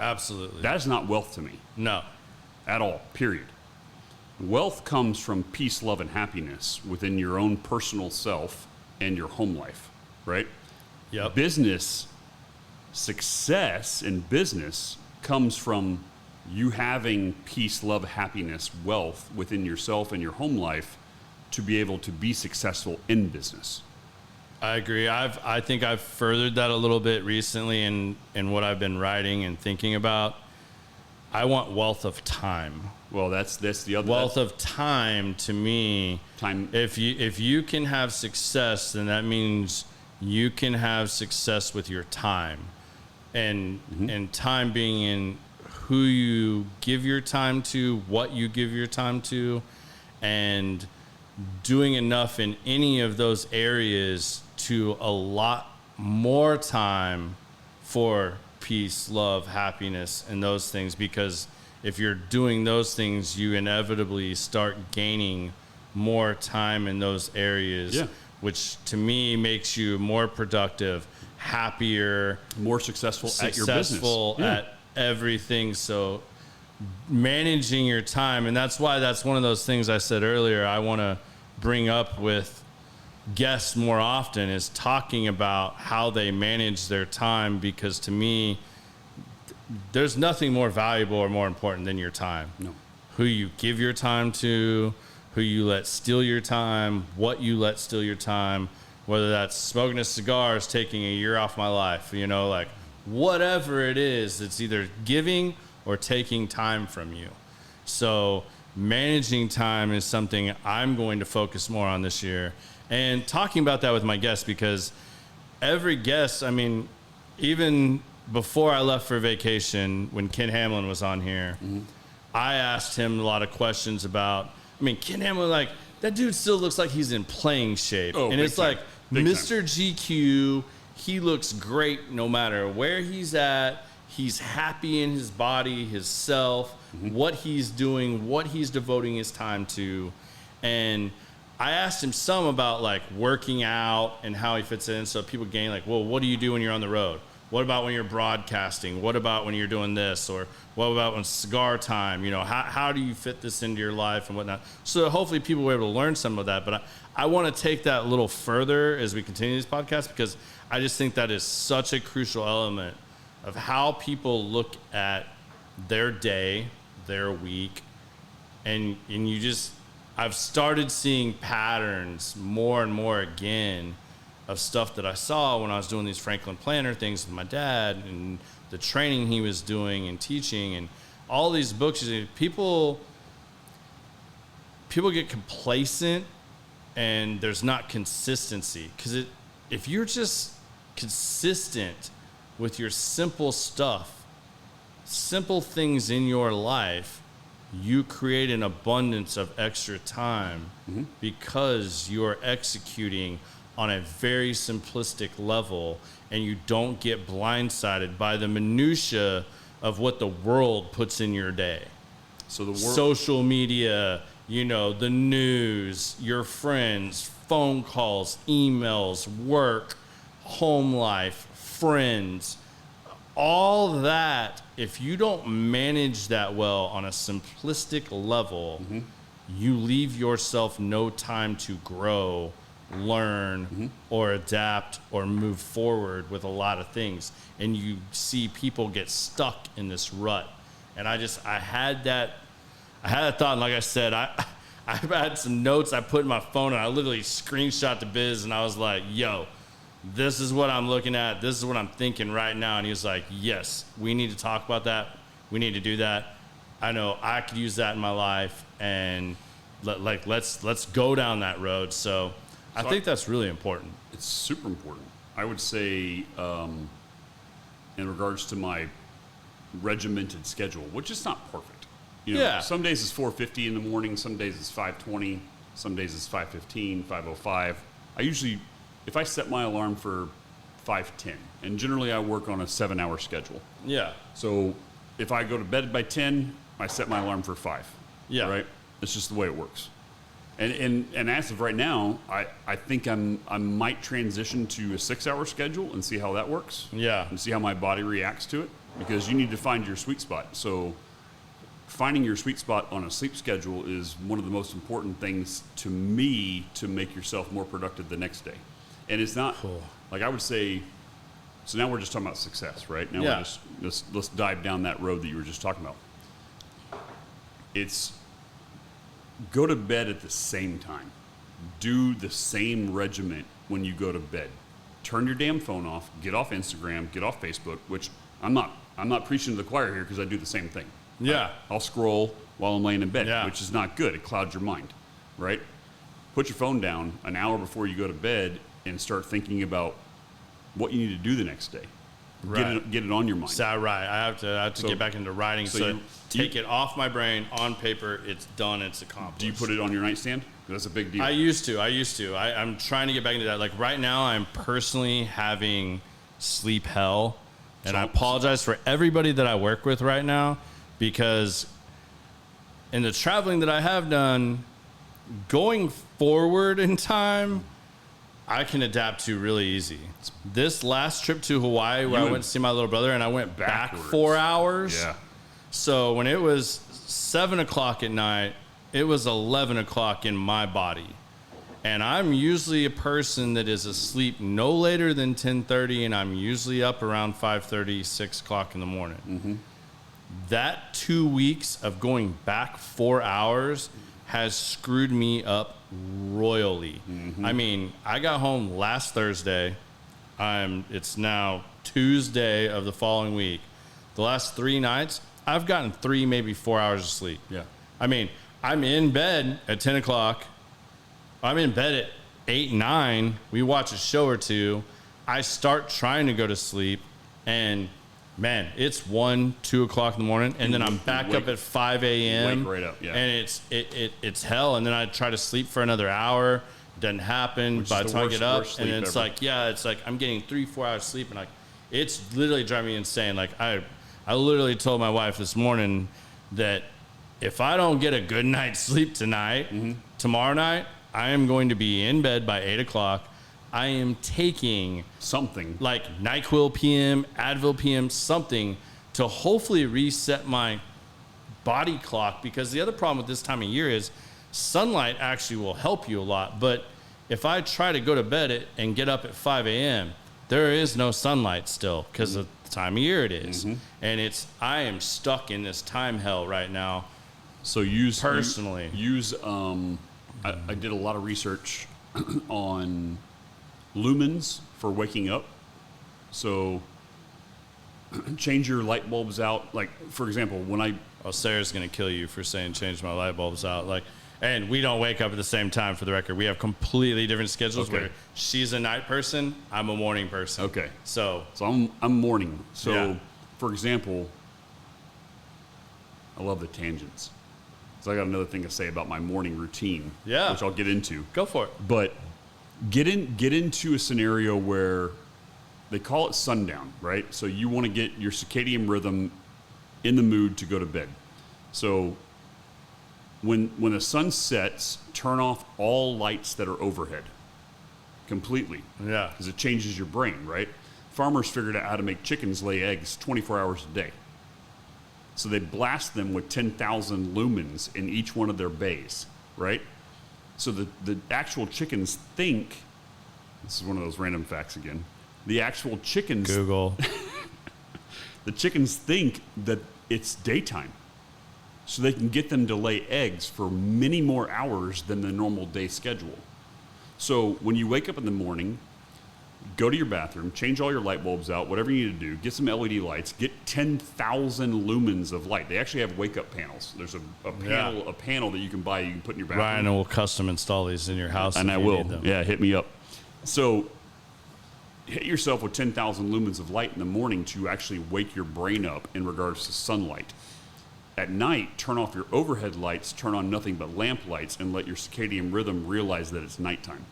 Absolutely. That is not wealth to me. No. At all, period. Wealth comes from peace, love, and happiness within your own personal self and your home life, right? Yep. Business success in business comes from you having peace, love, happiness, wealth within yourself and your home life to be able to be successful in business. I agree. I think I've furthered that a little bit recently in what I've been writing and thinking about. I want wealth of time. Well, that's the other wealth of time. To me, time. If you can have success, then that means you can have success with your time, and time being in who you give your time to, what you give your time to, and doing enough in any of those areas to allot more time for peace, love, happiness, and those things. Because if you're doing those things, you inevitably start gaining more time in those areas, which to me makes you more productive, happier, more successful at your business. At everything. So managing your time, and that's why that's one of those things I said earlier I want to bring up with guests more often, is talking about how they manage their time, because to me there's nothing more valuable or more important than your time. No. Who you give your time to, who you let steal your time, what you let steal your time, whether that's smoking a cigar is taking a year off my life, like whatever it is, it's either giving or taking time from you. So managing time is something I'm going to focus more on this year, and talking about that with my guests, because every guest, even before I left for vacation, when Ken Hamlin was on here, I asked him a lot of questions about, Ken Hamlin, that dude still looks like he's in playing shape. Oh, and it's time. like, Mr. GQ, he looks great no matter where he's at. He's happy in his body, his self, what he's doing, what he's devoting his time to. And I asked him some about working out and how he fits in. So people gain well, what do you do when you're on the road? What about when you're broadcasting? What about when you're doing this? Or what about when cigar time? You know, how do you fit this into your life and whatnot? So hopefully people were able to learn some of that. But I want to take that a little further as we continue this podcast, because I just think that is such a crucial element of how people look at their day, their week, and you just, I've started seeing patterns more and more again of stuff that I saw when I was doing these Franklin Planner things with my dad and the training he was doing and teaching and all these books. People get complacent and there's not consistency, because if you're just consistent with your simple stuff, simple things in your life, you create an abundance of extra time because you're executing on a very simplistic level, and you don't get blindsided by the minutia of what the world puts in your day. So the social media, you know, the news, your friends, phone calls, emails, work, home life, friends, all that, if you don't manage that well on a simplistic level, you leave yourself no time to grow, learn, or adapt or move forward with a lot of things. And you see people get stuck in this rut. And I had that thought. And like I said, I've had some notes I put in my phone, and I literally screenshot the biz, and I was like, yo, this is what I'm looking at. This is what I'm thinking right now. And he was like, yes, we need to talk about that. We need to do that. I know I could use that in my life, and let's go down that road. So I think that's really important. It's super important. I would say, in regards to my regimented schedule, which is not perfect. You know, some days it's 4:50 in the morning. Some days it's 5:20. Some days it's 5:15, 5:05. I usually, if I set my alarm for 5:10, and generally I work on a 7-hour schedule. Yeah. So if I go to bed by 10, I set my alarm for 5. Yeah. Right? It's just the way it works. And as of right now, I think I might transition to a 6-hour schedule and see how that works. Yeah. And see how my body reacts to it, because you need to find your sweet spot. So finding your sweet spot on a sleep schedule is one of the most important things to me to make yourself more productive the next day. And it's not like, I would say, so now we're just talking about success, right? Now we're just let's dive down that road that you were just talking about. It's go to bed at the same time. Do the same regiment when you go to bed. Turn your damn phone off, get off Instagram, get off Facebook, which I'm not preaching to the choir here, because I do the same thing. Yeah. I'll scroll while I'm laying in bed, which is not good. It clouds your mind, right? Put your phone down an hour before you go to bed and start thinking about what you need to do the next day. Right. Get it on your mind. Is that right? I have to get back into writing. So you take it off my brain on paper. It's done. It's accomplished. Do you put it on your nightstand? That's a big deal. I used to. I'm trying to get back into that. Like right now, I'm personally having sleep hell. And I apologize for everybody that I work with right now, because in the traveling that I have done, going forward in time, I can adapt to really easy. This last trip to Hawaii, where I went to see my little brother, and I went back 4 hours. Yeah. So when it was 7 o'clock at night, it was 11 o'clock in my body. And I'm usually a person that is asleep no later than 10:30, and I'm usually up around 5:30, 6 o'clock in the morning. That 2 weeks of going back 4 hours has screwed me up royally. I mean, I got home last Thursday. It's now Tuesday of the following week. The last 3 nights, I've gotten 3, maybe 4 hours of sleep. Yeah. I mean, I'm in bed at 10 o'clock. I'm in bed at 8, 9. We watch a show or two. I start trying to go to sleep, and man, it's 1, 2 o'clock in the morning, and then I'm back up at 5 a.m. Wake right up, yeah. And it's hell. And then I try to sleep for another hour. Doesn't happen. By the time I get up, and it's like I'm getting 3-4 hours sleep, and it's literally driving me insane. Like I literally told my wife this morning that if I don't get a good night's sleep tonight, tomorrow night, I am going to be in bed by 8 o'clock. I am taking Something. like NyQuil PM, Advil PM, something to hopefully reset my body clock, because the other problem with this time of year is sunlight actually will help you a lot. But if I try to go to bed and get up at 5 a.m., there is no sunlight still because of the time of year it is. And I am stuck in this time hell right now. So personally. I did a lot of research on lumens for waking up. So change your light bulbs out. Like, for example, Sarah's going to kill you for saying change my light bulbs out. And we don't wake up at the same time, for the record. We have completely different schedules where she's a night person, I'm a morning person. Okay. So I'm morning. So, Yeah. for example, I love the tangents. So I got another thing to say about my morning routine, Yeah. which I'll get into. go for it. But get into a scenario where they call it sundown, right? So you want to get your circadian rhythm in the mood to go to bed. So when the sun sets, turn off all lights that are overhead completely. Yeah. Because it changes your brain, right? Farmers figured out how to make chickens lay eggs 24 hours a day. So they blast them with 10,000 lumens in each one of their bays, right? So the actual chickens think, this is one of those random facts again, the actual chickens, Google. the chickens think that it's daytime. So they can get them to lay eggs for many more hours than the normal day schedule. So when you wake up in the morning, go to your bathroom, change all your light bulbs out, whatever you need to do, get some LED lights, get 10,000 lumens of light. They actually have wake up panels. There's a panel that you can buy, you can put in your bathroom. Ryan will custom install these in your house. And if I you will. need them. Yeah, hit me up. So hit yourself with 10,000 lumens of light in the morning to actually wake your brain up in regards to sunlight. At night, turn off your overhead lights, turn on nothing but lamp lights, and let your circadian rhythm realize that it's nighttime.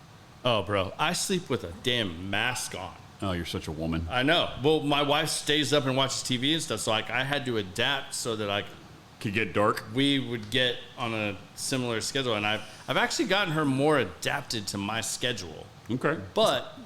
Oh, bro, I sleep with a damn mask on. Oh, you're such a woman. I know. Well, my wife stays up and watches TV and stuff, so I had to adapt so that Could get dark. we would get on a similar schedule. And I've actually gotten her more adapted to my schedule. Okay. But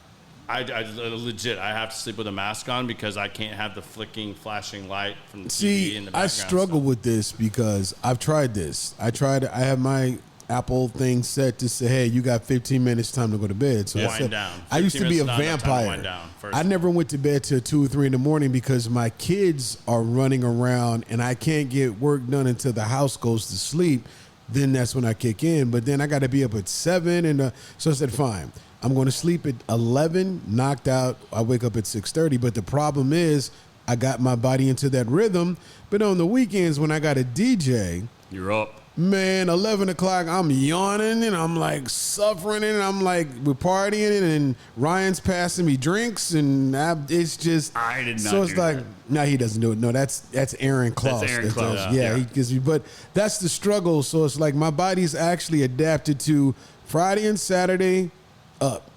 I legit, I have to sleep with a mask on because I can't have the flicking, flashing light from the TV in the background. I struggle with this because I've tried this. I have my Apple thing set to say, hey, you got 15 minutes time to go to bed. So Wind down. I used to be a 15 minutes, not enough time to vampire. wind down first. I never went to bed till 2 or 3 in the morning because my kids are running around and I can't get work done until the house goes to sleep. Then that's when I kick in. But then I got to be up at 7. So I said, fine. I'm going to sleep at 11, knocked out. I wake up at 6:30. But the problem is I got my body into that rhythm. But on the weekends when I got a DJ, You're up. man, 11 o'clock, I'm yawning and I'm like suffering and I'm like, we're partying and Ryan's passing me drinks and it's just. I did not So it's do like, that. no, he doesn't do it. No, that's Aaron Klaus. That's Aaron that Klaus, does- yeah. Yeah. But that's the struggle. So it's like my body's actually adapted to Friday and Saturday up.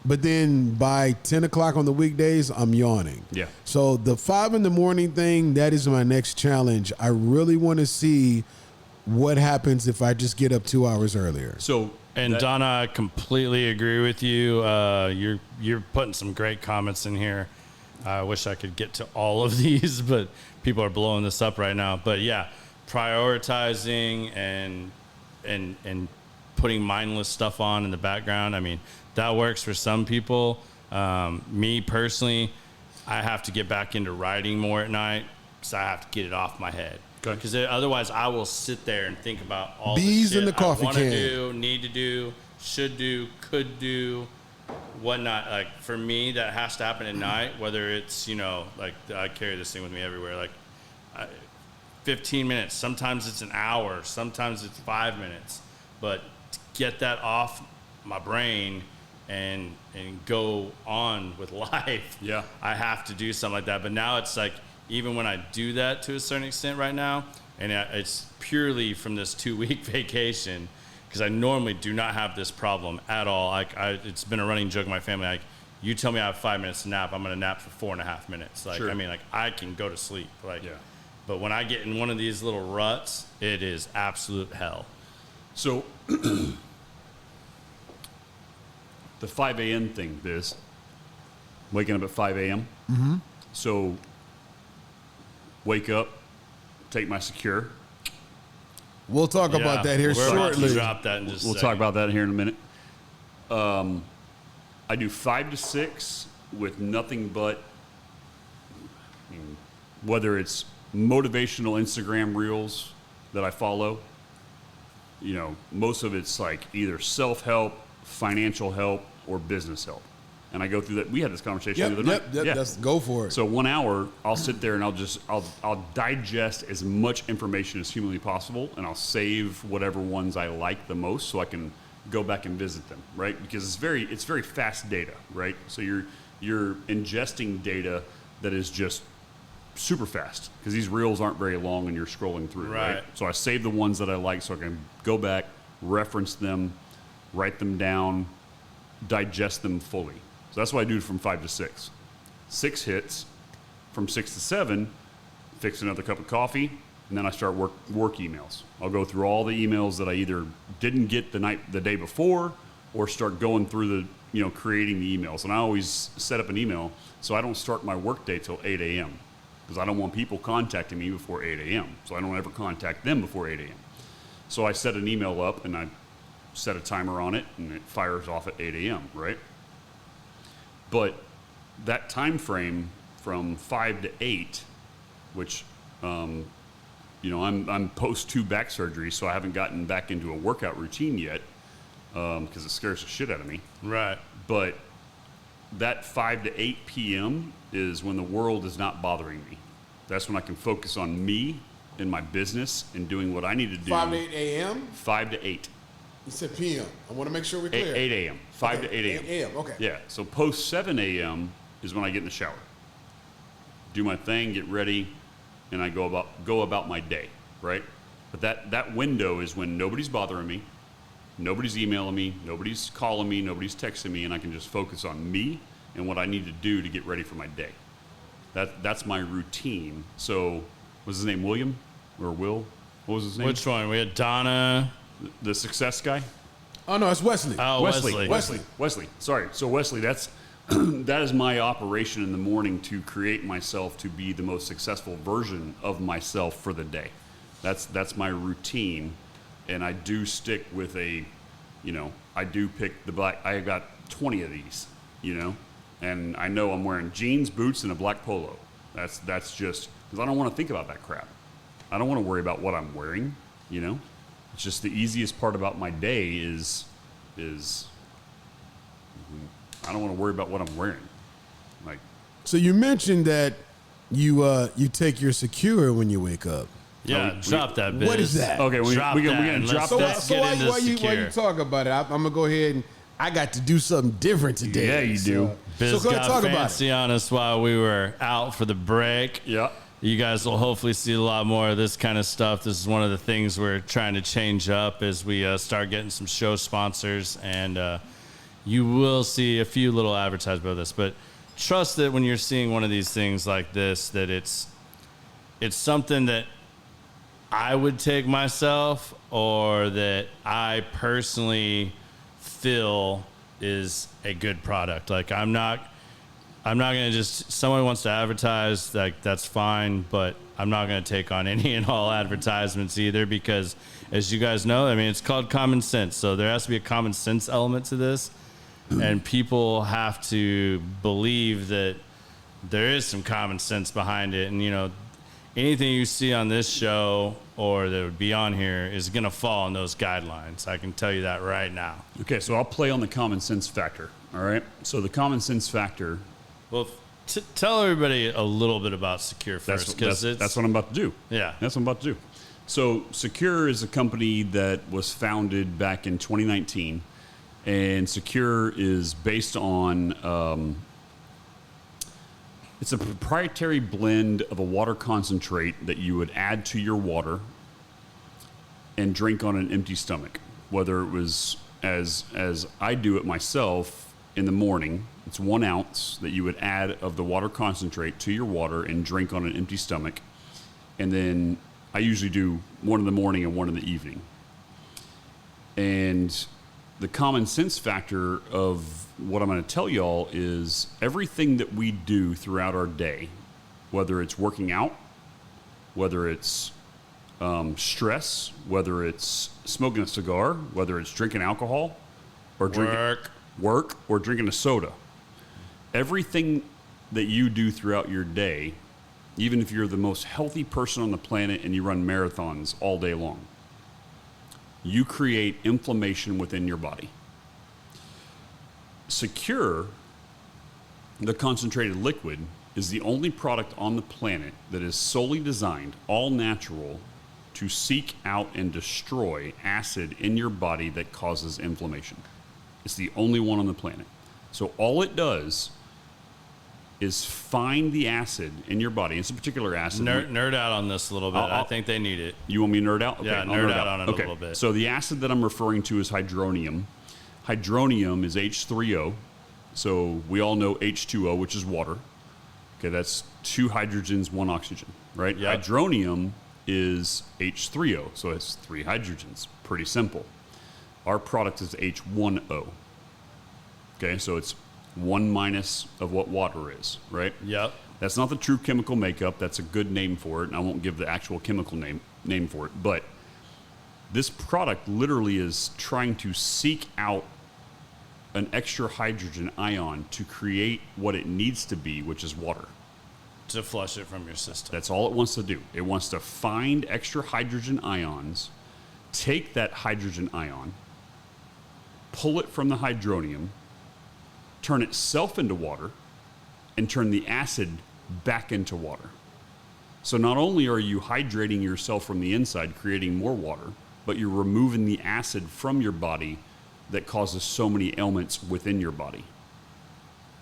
But then by 10 o'clock on the weekdays, I'm yawning. Yeah. So the 5 in the morning thing, that is my next challenge. I really want to see what happens if I just get up 2 hours earlier. So And Donna, I completely agree with you. You're putting some great comments in here. I wish I could get to all of these, but people are blowing this up right now. But yeah, prioritizing and putting mindless stuff on in the background. I mean, that works for some people. Me personally, I have to get back into writing more at night because I have to get it off my head. Okay. Because otherwise, I will sit there and think about all Bees the shit in the coffee I want to can. do, need to do, should do, could do, whatnot. Like for me, that has to happen at night. Whether it's like I carry this thing with me everywhere. Like 15 minutes. Sometimes it's an hour. Sometimes it's 5 minutes. But to get that off my brain and go on with life. Yeah. I have to do something like that. But now it's like, even when I do that to a certain extent right now, and it's purely from this 2-week vacation, because I normally do not have this problem at all. It's been a running joke in my family. Like, you tell me I have 5 minutes to nap, I'm going to nap for 4.5 minutes. Like, Sure. I mean, like I can go to sleep. Like, Yeah. But when I get in one of these little ruts, it is absolute hell. So the 5 a.m. thing, Biz. Waking up at 5 a.m. So wake up, take my Secur. We'll talk about that here we're about to shortly. drop that in just a We'll second. talk about that here in a minute. I do 5 to 6 with nothing but, whether it's motivational Instagram reels that I follow, most of it's like either self-help, financial help, or business help. And I go through that. We had this conversation the other night. Yep. Let's go for it. So 1 hour, I'll sit there and I'll digest as much information as humanly possible, and I'll save whatever ones I like the most, so I can go back and visit them, right? Because it's very fast data, right? So you're ingesting data that is just super fast, because these reels aren't very long and you're scrolling through, right? So I save the ones that I like so I can go back, reference them, write them down, digest them fully. So that's what I do from 5 to 6. 6 hits. From 6 to 7, fix another cup of coffee, and then I start work emails. I'll go through all the emails that I either didn't get the day before, or start going through creating the emails. And I always set up an email so I don't start my work day till 8 a.m. because I don't want people contacting me before 8 a.m. So I don't ever contact them before 8 a.m. So I set an email up and I set a timer on it, and it fires off at 8 a.m., right? But that time frame from 5 to 8, which, I'm post 2 back surgery, so I haven't gotten back into a workout routine yet, because it scares the shit out of me. Right. But that 5 to 8 p.m. is when the world is not bothering me. That's when I can focus on me and my business and doing what I need to do. 5 to 8 a.m.? 5 to 8. You said p.m. I want to make sure we're clear. 8 a.m. 5 to 8 a.m. 8 a.m., okay. Yeah, so post 7 a.m. is when I get in the shower. Do my thing, get ready, and I go about my day, right? But that window is when nobody's bothering me, nobody's emailing me, nobody's calling me, nobody's texting me, and I can just focus on me and what I need to do to get ready for my day. That's my routine. So, was his name William or Will? What was his name? Which one? We had Donna. The success guy? Oh, no, it's Wesley. Oh, Wesley. Sorry. So Wesley, that is my operation in the morning to create myself to be the most successful version of myself for the day. That's my routine, and I do stick with I do pick the black. I got 20 of these, and I know I'm wearing jeans, boots, and a black polo. That's just because I don't want to think about that crap. I don't want to worry about what I'm wearing, It's just the easiest part about my day is I don't want to worry about what I'm wearing. Like, So you mentioned that you take your Secur when you wake up. Yeah, drop that, Biz. What is that? okay, we're Drop gonna that. drop So, that. so while you talk about it, I'm gonna go ahead and I got to do something different today. Yeah, you do. Biz So go ahead, got talk about fancy on us while we were out for the break. Yeah. You guys will hopefully see a lot more of this kind of stuff. This is one of the things we're trying to change up as we start getting some show sponsors, and you will see a few little advertisements of this. But trust that when you're seeing one of these things like this, that it's something that I would take myself, or that I personally feel is a good product. Like I'm not going to just, someone wants to advertise, like that's fine, but I'm not going to take on any and all advertisements either, because as you guys know, I mean, it's called common sense. So there has to be a common sense element to this, and people have to believe that there is some common sense behind it. And, anything you see on this show or that would be on here is going to fall in those guidelines. I can tell you that right now. Okay, so I'll play on the common sense factor. All right. So the common sense factor. Well, tell everybody a little bit about Secur first, because That's what I'm about to do. Yeah. That's what I'm about to do. So Secur is a company that was founded back in 2019, and Secur is based on it's a proprietary blend of a water concentrate that you would add to your water and drink on an empty stomach. Whether it was as I do it myself in the morning, it's 1 ounce that you would add of the water concentrate to your water and drink on an empty stomach. And then I usually do one in the morning and one in the evening. And the common sense factor of what I'm going to tell y'all is everything that we do throughout our day, whether it's working out, whether it's stress, whether it's smoking a cigar, whether it's drinking alcohol, or drinking work, or drinking a soda, everything that you do throughout your day, even if you're the most healthy person on the planet and you run marathons all day long, you create inflammation within your body. Secur, the concentrated liquid, is the only product on the planet that is solely designed, all natural, to seek out and destroy acid in your body that causes inflammation. It's the only one on the planet. So all it does is find the acid in your body. It's a particular acid. Nerd out on this a little bit. I think they need it. You want me to nerd out? Okay, Yeah, I'll nerd out on it a little bit. So the acid that I'm referring to is hydronium. Hydronium is H3O. So we all know H2O, which is water. Okay, that's 2 hydrogens, 1 oxygen, right? Yep. Hydronium is H3O, so it's 3 hydrogens. Pretty simple. Our product is H1O. Okay, so it's 1 minus of what water is, right? Yep. That's not the true chemical makeup. That's a good name for it, and I won't give the actual chemical name for it. But this product literally is trying to seek out an extra hydrogen ion to create what it needs to be, which is water. To flush it from your system. That's all it wants to do. It wants to find extra hydrogen ions, take that hydrogen ion, pull it from the hydronium, turn itself into water, and turn the acid back into water. So not only are you hydrating yourself from the inside, creating more water, but you're removing the acid from your body that causes so many ailments within your body.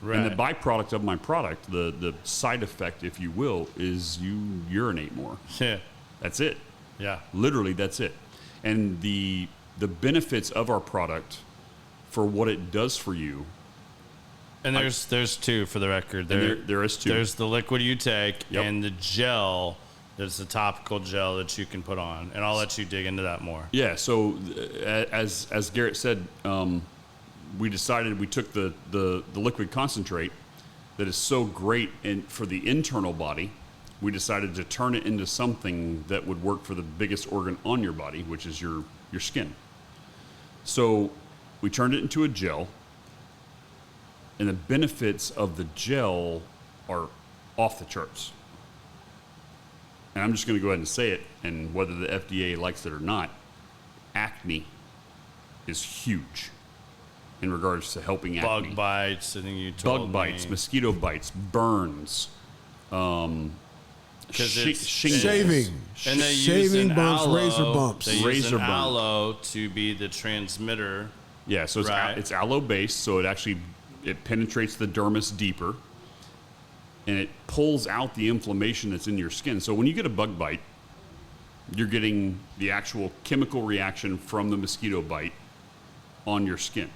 Right. And the byproduct of my product, the side effect, if you will, is you urinate more. Yeah. That's it. Yeah. Literally, that's it. And the benefits of our product for what it does for you. And there's 2 for the record. There is 2. There's the liquid you take Yep. and the gel. There's the topical gel that you can put on, and I'll let you dig into that more. Yeah. So as Garrett said, we decided we took the liquid concentrate that is so great for the internal body. We decided to turn it into something that would work for the biggest organ on your body, which is your skin. So we turned it into a gel, and the benefits of the gel are off the charts. And I'm just going to go ahead and say it, and whether the FDA likes it or not, acne is huge in regards to helping acne. Bug bites, I think you told Bug bites, me. mosquito bites, burns, Because it's shingles. Shaving. And they use Shaving an bumps, aloe, razor bumps. They use Razor an bump. aloe to be the transmitter. Yeah, so it's, Right. it's aloe based, so it penetrates the dermis deeper, and it pulls out the inflammation that's in your skin. So when you get a bug bite, you're getting the actual chemical reaction from the mosquito bite on your skin.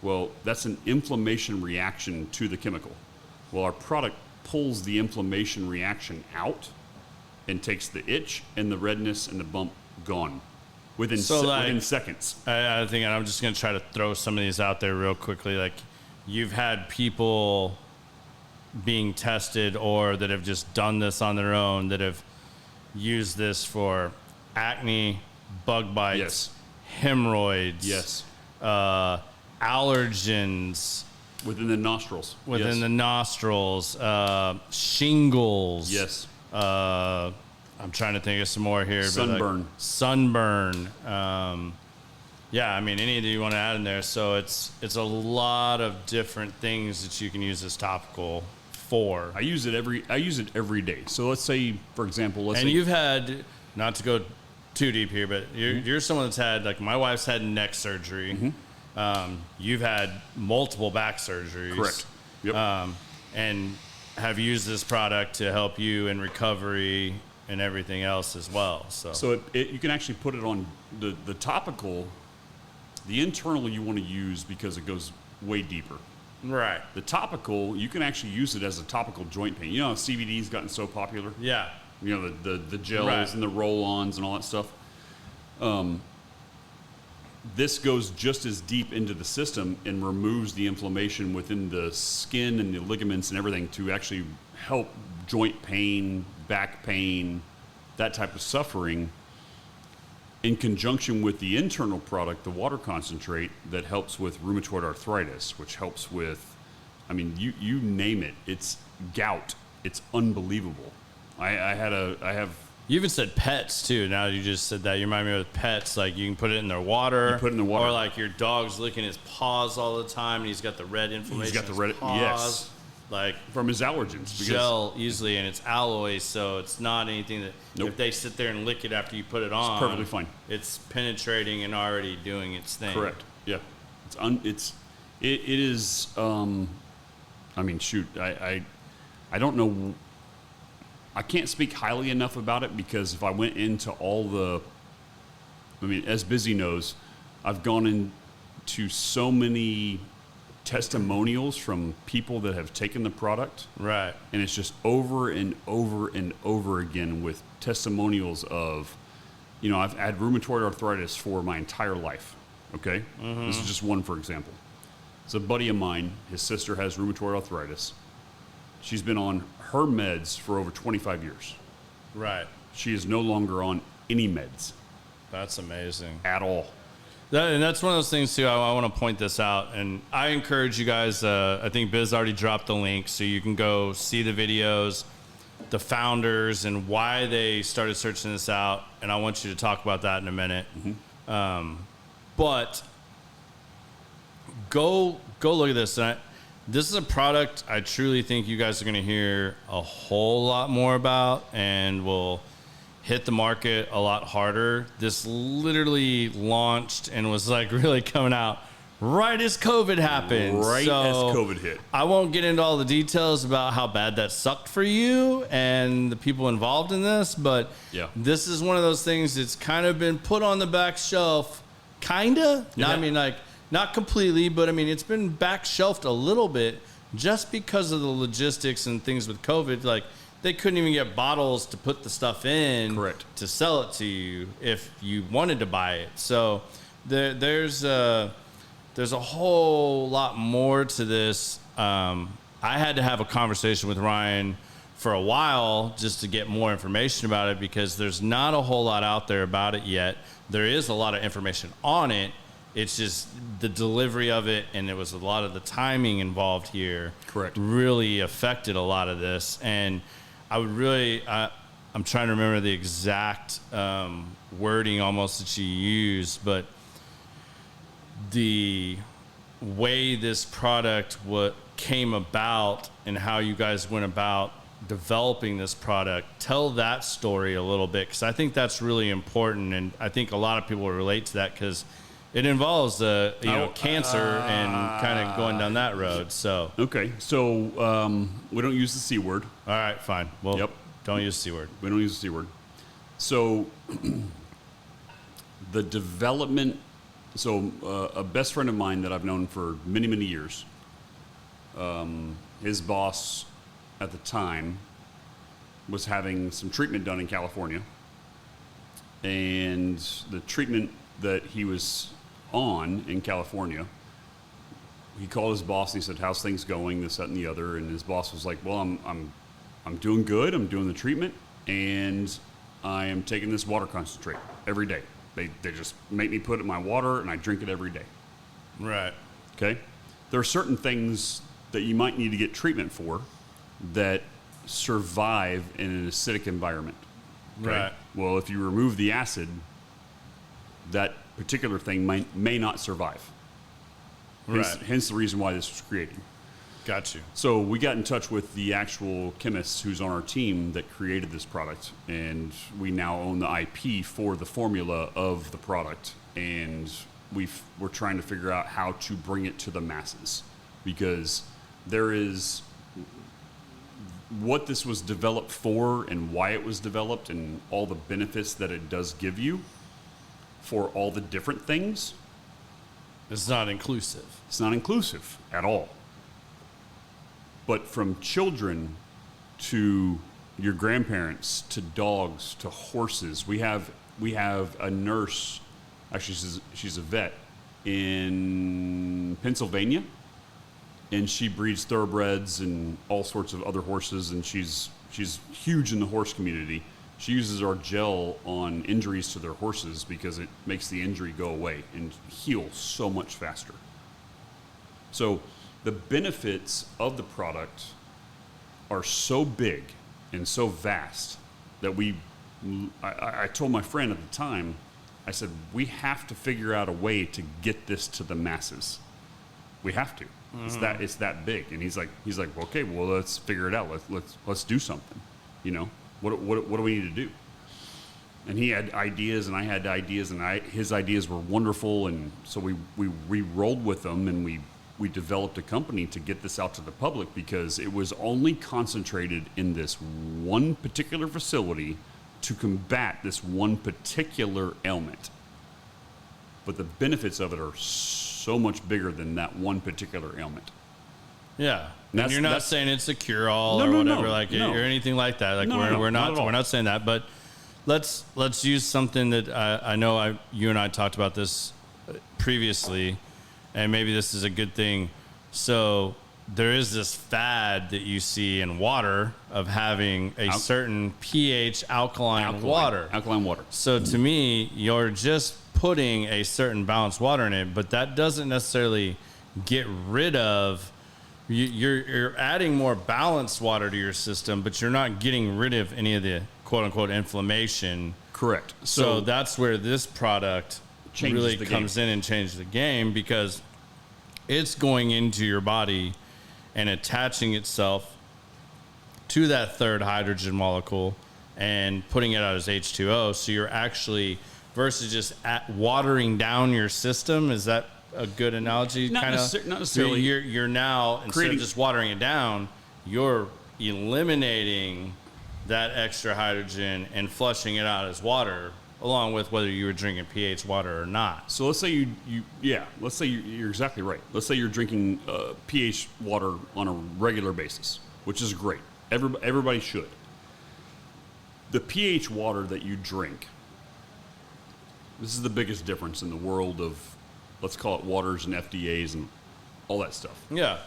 Well, that's an inflammation reaction to the chemical. Well, our product pulls the inflammation reaction out and takes the itch and the redness and the bump gone within seconds. I think, and I'm just going to try to throw some of these out there real quickly. Like, you've had people being tested or that have just done this on their own that have used this for acne, bug bites, Yes. hemorrhoids, Yes. allergens Within the nostrils. within Yes. the nostrils, shingles. Yes. I'm trying to think of some more here. Sunburn. But like sunburn. Yeah, I mean, any that you want to add in there. So it's a lot of different things that you can use this topical for. I use it every day. So let's say, for example, And you've had, not to go too deep here, but you're someone that's had, like, my wife's had neck surgery. You've had multiple back surgeries. Correct. Yep. And have used this product to help you in recovery and everything else as well. So you can actually put it on the topical. The internal you want to use because it goes way deeper. right. The topical, you can actually use it as a topical joint pain. You know how CBD's gotten so popular? Yeah. You know, the gels Right. and the roll-ons and all that stuff. this goes just as deep into the system and removes the inflammation within the skin and the ligaments and everything to actually help joint pain, back pain, that type of suffering, in conjunction with the internal product, the water concentrate, that helps with rheumatoid arthritis, which helps with, I mean, you name it. It's gout. It's unbelievable. I have. You even said pets too. Now you just said that. You remind me of pets. Like you can put it in their water. You put it in the water. Or like your dog's licking his paws all the time, and he's got the red inflammation. He's got the in red. his paws. Yes. Like From his allergens. gel easily, and it's alloy, so it's not anything that Nope. if they sit there and lick it after you put it on, perfectly fine. It's penetrating and already doing its thing. Correct. Yeah. It is. I mean, shoot. I don't know. I can't speak highly enough about it, because if I went into all the, I mean, as Busy knows, I've gone into so many testimonials from people that have taken the product. Right. And it's just over and over and over again with testimonials of, you know, I've had rheumatoid arthritis for my entire life. Okay? This is just one, for example. It's a buddy of mine. His sister has rheumatoid arthritis. She's been on her meds for over 25 years. Right. She is no longer on any meds That's amazing. at all. And that's one of those things too. I want to point this out, and I encourage you guys. I think Biz already dropped the link, so you can go see the videos, the founders, and why they started searching this out. And I want you to talk about that in a minute. But go look at this. This is a product I truly think you guys are going to hear a whole lot more about, and will hit the market a lot harder. This literally launched and was like really coming out right as COVID happened. Right as COVID hit. I won't get into all the details about how bad that sucked for you and the people involved in this, but Yeah. this is one of those things that's kind of been put on the back shelf, kinda. Yeah. I mean, like, not completely, but I mean, it's been back shelved a little bit just because of the logistics and things with COVID. Like, they couldn't even get bottles to put the stuff in. Correct. To sell it to you if you wanted to buy it. So there's a whole lot more to this. I had to have a conversation with Ryan for a while just to get more information about it, because there's not a whole lot out there about it yet. There is a lot of information on it. It's just the delivery of it, and it was a lot of the timing involved here. Correct. Really affected a lot of this. And I would really, I'm trying to remember the exact wording almost that you used, but the way this product came about and how you guys went about developing this product, tell that story a little bit, because I think that's really important, and I think a lot of people will relate to that, because it involves cancer and kind of going down that road. So Okay, so we don't use the C word. all right, fine. Well, Yep. don't use the C word. We don't use the C word. So the development, a best friend of mine that I've known for many, many years, his boss at the time was having some treatment done in California. And the treatment that he was on in California, he called his boss and he said, "How's things going? This, that, and the other." And his boss was like, "Well, I'm doing good. I'm doing the treatment, and I am taking this water concentrate every day. They just make me put it in my water, and I drink it every day." Right. Okay? There are certain things that you might need to get treatment for that survive in an acidic environment. Okay? Right. Well, if you remove the acid, that particular thing may not survive. Right. Hence the reason why this was created. Got you. So we got in touch with the actual chemist who's on our team that created this product, and we now own the IP for the formula of the product, and we're trying to figure out how to bring it to the masses, because there is what this was developed for and why it was developed and all the benefits that it does give you for all the different things. It's not inclusive. It's not inclusive at all. But from children to your grandparents to dogs to horses, we have a nurse Actually, she's a vet in Pennsylvania, and she breeds thoroughbreds and all sorts of other horses, and she's huge in the horse community. She uses our gel on injuries to their horses because it makes the injury go away and heal so much faster. So the benefits of the product are so big and so vast that I told my friend at the time, I said, we have to figure out a way to get this to the masses. We have to. It's that big. And he's like, okay, well, let's figure it out. Let's do something. You know, what do we need to do? And he had ideas, and I had ideas, and his ideas were wonderful. And so we rolled with them, and we developed a company to get this out to the public because it was only concentrated in this one particular facility to combat this one particular ailment. But the benefits of it are so much bigger than that one particular ailment. Yeah. And you're not saying it's a cure-all No, or no, whatever, no. or anything like that. Like No, we're not at all. not saying that. But let's use something that I know you and I talked about this previously, and maybe this is a good thing. So there is this fad that you see in water of having a certain pH alkaline water. Alkaline water. So to me, you're just putting a certain balanced water in it, but that doesn't necessarily get rid of. You're adding more balanced water to your system, but you're not getting rid of any of the quote unquote inflammation. Correct. So that's where this product really comes in and changes the game, because it's going into your body and attaching itself to that third hydrogen molecule and putting it out as H2O. So you're actually, versus just watering down your system, is that a good analogy? Not necessarily. You're now, instead of just watering it down, you're eliminating that extra hydrogen and flushing it out as water, along with whether you were drinking pH water or not. So let's say let's say you're exactly right. Let's say you're drinking pH water on a regular basis, which is great. Everybody should. The pH water that you drink, this is the biggest difference in the world of, let's call it waters and FDAs and all that stuff. Yeah.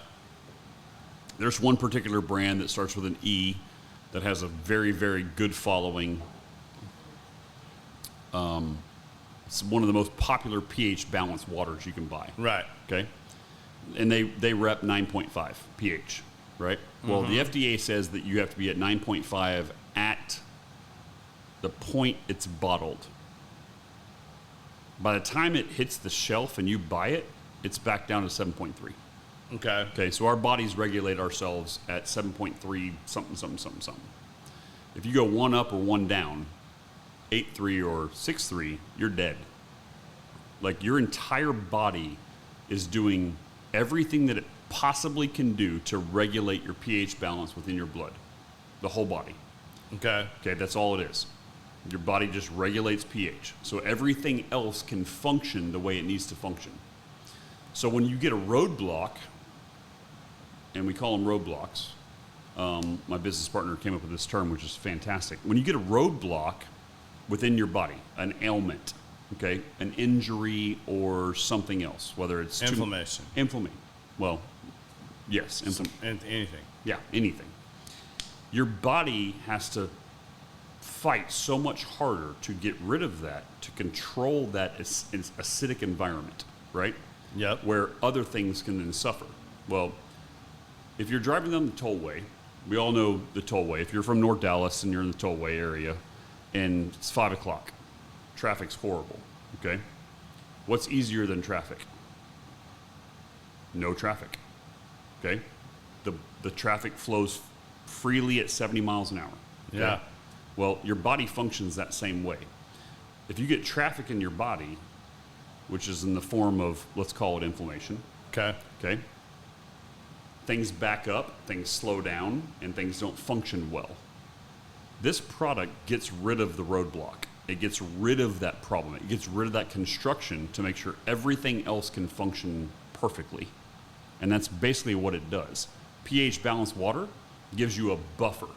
There's one particular brand that starts with an E that has a very, very good following. It's one of the most popular pH balanced waters you can buy. Right. Okay. And they rep 9.5 pH, right? Well, the FDA says that you have to be at 9.5 at the point it's bottled. By the time it hits the shelf and you buy it, it's back down to 7.3. Okay. Okay, so our bodies regulate ourselves at 7.3 something. If you go one up or one down, 8.3 or 6.3, you're dead. Like, your entire body is doing everything that it possibly can do to regulate your pH balance within your blood. The whole body. Okay. Okay, that's all it is. Your body just regulates pH. So everything else can function the way it needs to function. So when you get a roadblock, and we call them roadblocks, my business partner came up with this term, which is fantastic. When you get a roadblock within your body, an ailment, okay, an injury or something else, whether it's inflammation. Well, yes, Anything. Yeah, anything. Your body has to fight so much harder to get rid of that, to control that acidic environment, right? Yep. Where other things can then suffer. Well, if you're driving down the tollway, we all know the tollway. If you're from North Dallas and you're in the tollway area and it's 5 o'clock, traffic's horrible, okay? What's easier than traffic? No traffic, okay? The traffic flows freely at 70 miles an hour. Okay? Yeah. Well, your body functions that same way. If you get traffic in your body, which is in the form of, let's call it inflammation. Okay. Okay. Things back up, things slow down, and things don't function well. This product gets rid of the roadblock. It gets rid of that problem. It gets rid of that construction to make sure everything else can function perfectly. And that's basically what it does. pH balanced water gives you a buffer.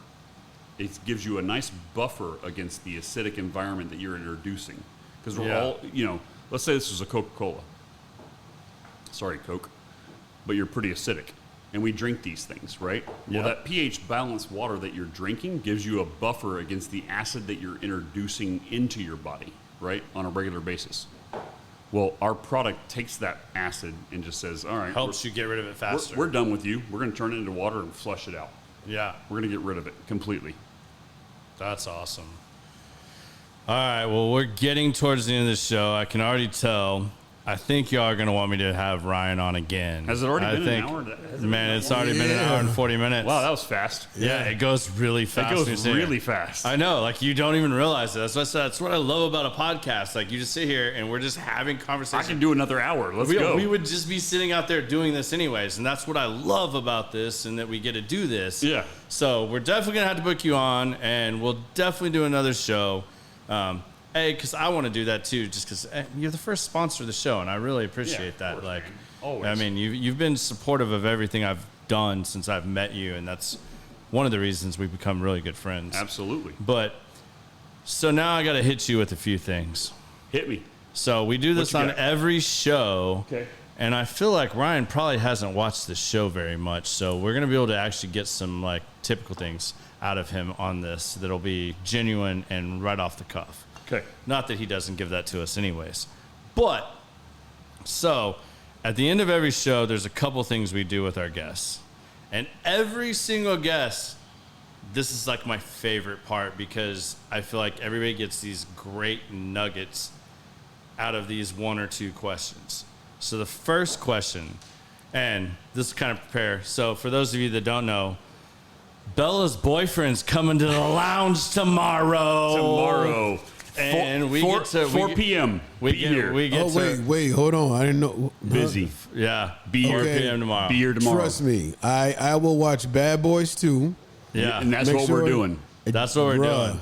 It gives you a nice buffer against the acidic environment that you're introducing. Because we're all, let's say this was a Coca-Cola. Sorry, Coke, but you're pretty acidic. And we drink these things, right? Well, that pH balanced water that you're drinking gives you a buffer against the acid that you're introducing into your body, right, on a regular basis. Well, our product takes that acid and just says, all right. Helps you get rid of it faster. We're done with you. We're going to turn it into water and flush it out. Yeah. We're going to get rid of it completely. That's awesome. All right, well, we're getting towards the end of the show. I can already tell. I think y'all are going to want me to have Ryan on again. Has it already been an hour? Man, it's already been an hour and 40 minutes. Wow, that was fast. Yeah, it goes really fast. It goes really fast. I know, like you don't even realize it. That's what I said. That's what I love about a podcast. Like you just sit here and we're just having conversations. I can do another hour. Let's go. We would just be sitting out there doing this anyways, and that's what I love about this, and that we get to do this. Yeah. So we're definitely gonna have to book you on, and we'll definitely do another show. Because I want to do that too, just because you're the first sponsor of the show, and I really appreciate that. Course, like, man. Always. I mean, you've been supportive of everything I've done since I've met you, and that's one of the reasons we've become really good friends. Absolutely. But so now I got to hit you with a few things. Hit me. So we do this on got? every show. Okay. And I feel like Ryan probably hasn't watched the show very much, so we're going to be able to actually get some like typical things out of him on this that'll be genuine and right off the cuff. Okay. Not that he doesn't give that to us anyways. But, so, at the end of every show, there's a couple things we do with our guests. And every single guest, this is like my favorite part because I feel like everybody gets these great nuggets out of these one or two questions. So the first question, and this will kind of prepare. So for those of you that don't know, Bella's boyfriend's coming to the lounge tomorrow. And we get to 4 p.m. We get to, wait, hold on. I didn't know. Busy. Yeah, Be 4 here. p.m. tomorrow. Be here tomorrow. Trust me. I will watch Bad Boys 2. Yeah, And that's Make what sure- we're doing. that's what we're Bruh. doing.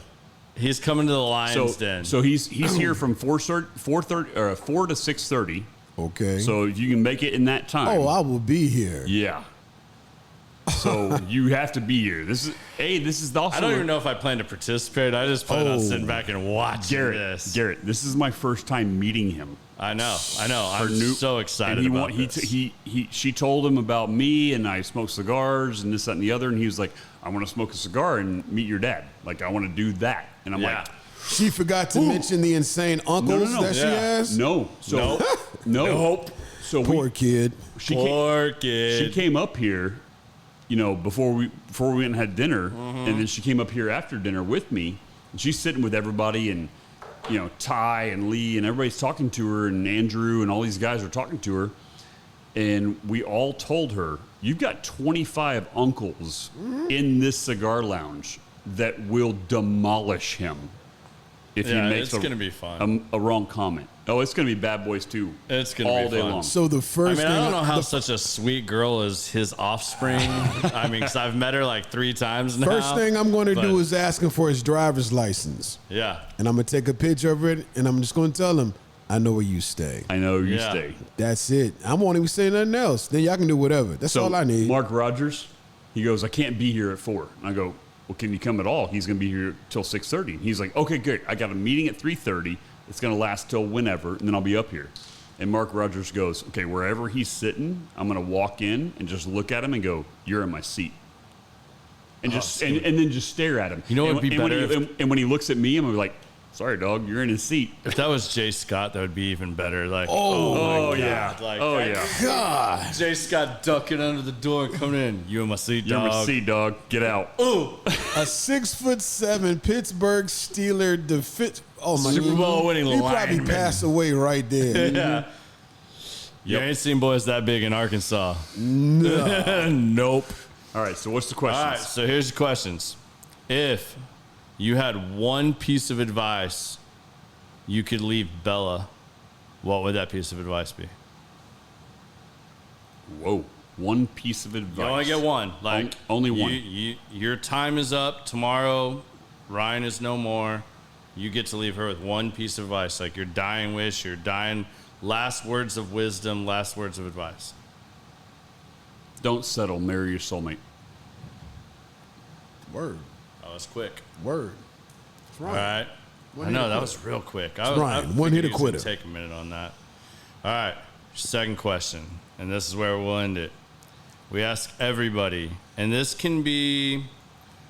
He's coming to the Lions Den. So he's here from 4 to 6:30. Okay. So if you can make it in that time. Oh, I will be here. Yeah. So you have to be here. This is also. I don't even know if I plan to participate. I just plan on Oh. sitting back and watching this. Garrett, this is my first time meeting him. I know. I'm so excited and about this. She told him about me and I smoke cigars and this, that, and the other. And he was like, I want to smoke a cigar and meet your dad. Like, I want to do that. And I'm like, She forgot to mention the insane uncles no. that she Yeah. has. no. So, no. Nope. So Poor kid. she Poor kid. She came up here, before we went and had dinner, and then she came up here after dinner with me. And she's sitting with everybody, and Ty and Lee and everybody's talking to her, and Andrew and all these guys are talking to her, and we all told her, "You've got 25 uncles in this cigar lounge that will demolish him if he makes it's gonna be fun. a wrong comment." Oh, it's going to be Bad Boys 2. It's gonna all be day fun. long. So the I first mean, thing I don't know how such a sweet girl is his offspring. I mean, because I've met her like 3 times now. first thing I'm going to but- do is ask him for his driver's license. Yeah. And I'm going to take a picture of it, and I'm just going to tell him, I know where you stay. I know you Yeah. stay. That's it. I won't even say nothing else. Then y'all can do whatever. That's all I need. Mark Rogers, he goes, I can't be here at 4. And I go, well, can you come at all? He's going to be here till 6:30. He's like, okay, good. I got a meeting at 3:30. It's going to last till whenever, and then I'll be up here. And Mark Rogers goes, okay, wherever he's sitting, I'm going to walk in and just look at him and go, you're in my seat. And just and then just stare at him. You know what would be when better and when he looks at me, I'm like, sorry, dog, you're in his seat. If that was Jay Scott, that would be even better. Like, Oh, my yeah. God. Like, Oh, yeah. God. Jay Scott ducking under the door and coming in. You in my seat, You're in my dog. seat, dog. Get out. A 6'7" Pittsburgh Steeler Oh my Super Bowl winning He probably lineman. passed away right there. Yeah. You ain't seen boys that big in Arkansas. Nope. All right, so what's the question? All right, so here's the questions. If you had one piece of advice you could leave Bella, what would that piece of advice be? Whoa. One piece of advice. You only get one. Like Only one. Your time is up tomorrow. Ryan is no more. You get to leave her with one piece of advice, like your dying wish, your dying last words of wisdom, last words of advice. Don't settle. Marry your soulmate. Word. Oh, that's quick. Word. That's All right. right. I know that was real quick. Ryan, one hit figured he was quitter. gonna take a minute on that. All right, second question, and this is where we'll end it. We ask everybody, and this can be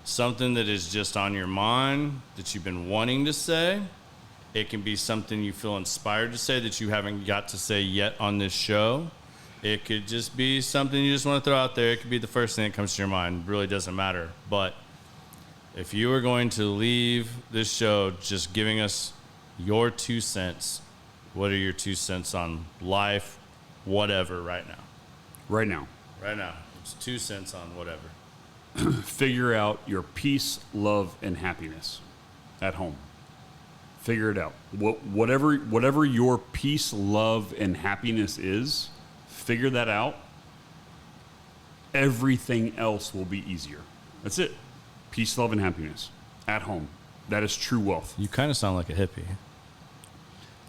something that is just on your mind that you've been wanting to say. It can be something you feel inspired to say that you haven't got to say yet on this show. It could just be something you just want to throw out there. It could be the first thing that comes to your mind. It really doesn't matter. But if you were going to leave this show just giving us your 2 cents, what are your 2 cents on life, whatever, right now? Right now. Right now. It's 2 cents on whatever. Figure out your peace, love, and happiness at home. Figure it out. Whatever your peace, love, and happiness is, figure that out. Everything else will be easier. That's it. Peace, love, and happiness at home. That is true wealth. You kind of sound like a hippie.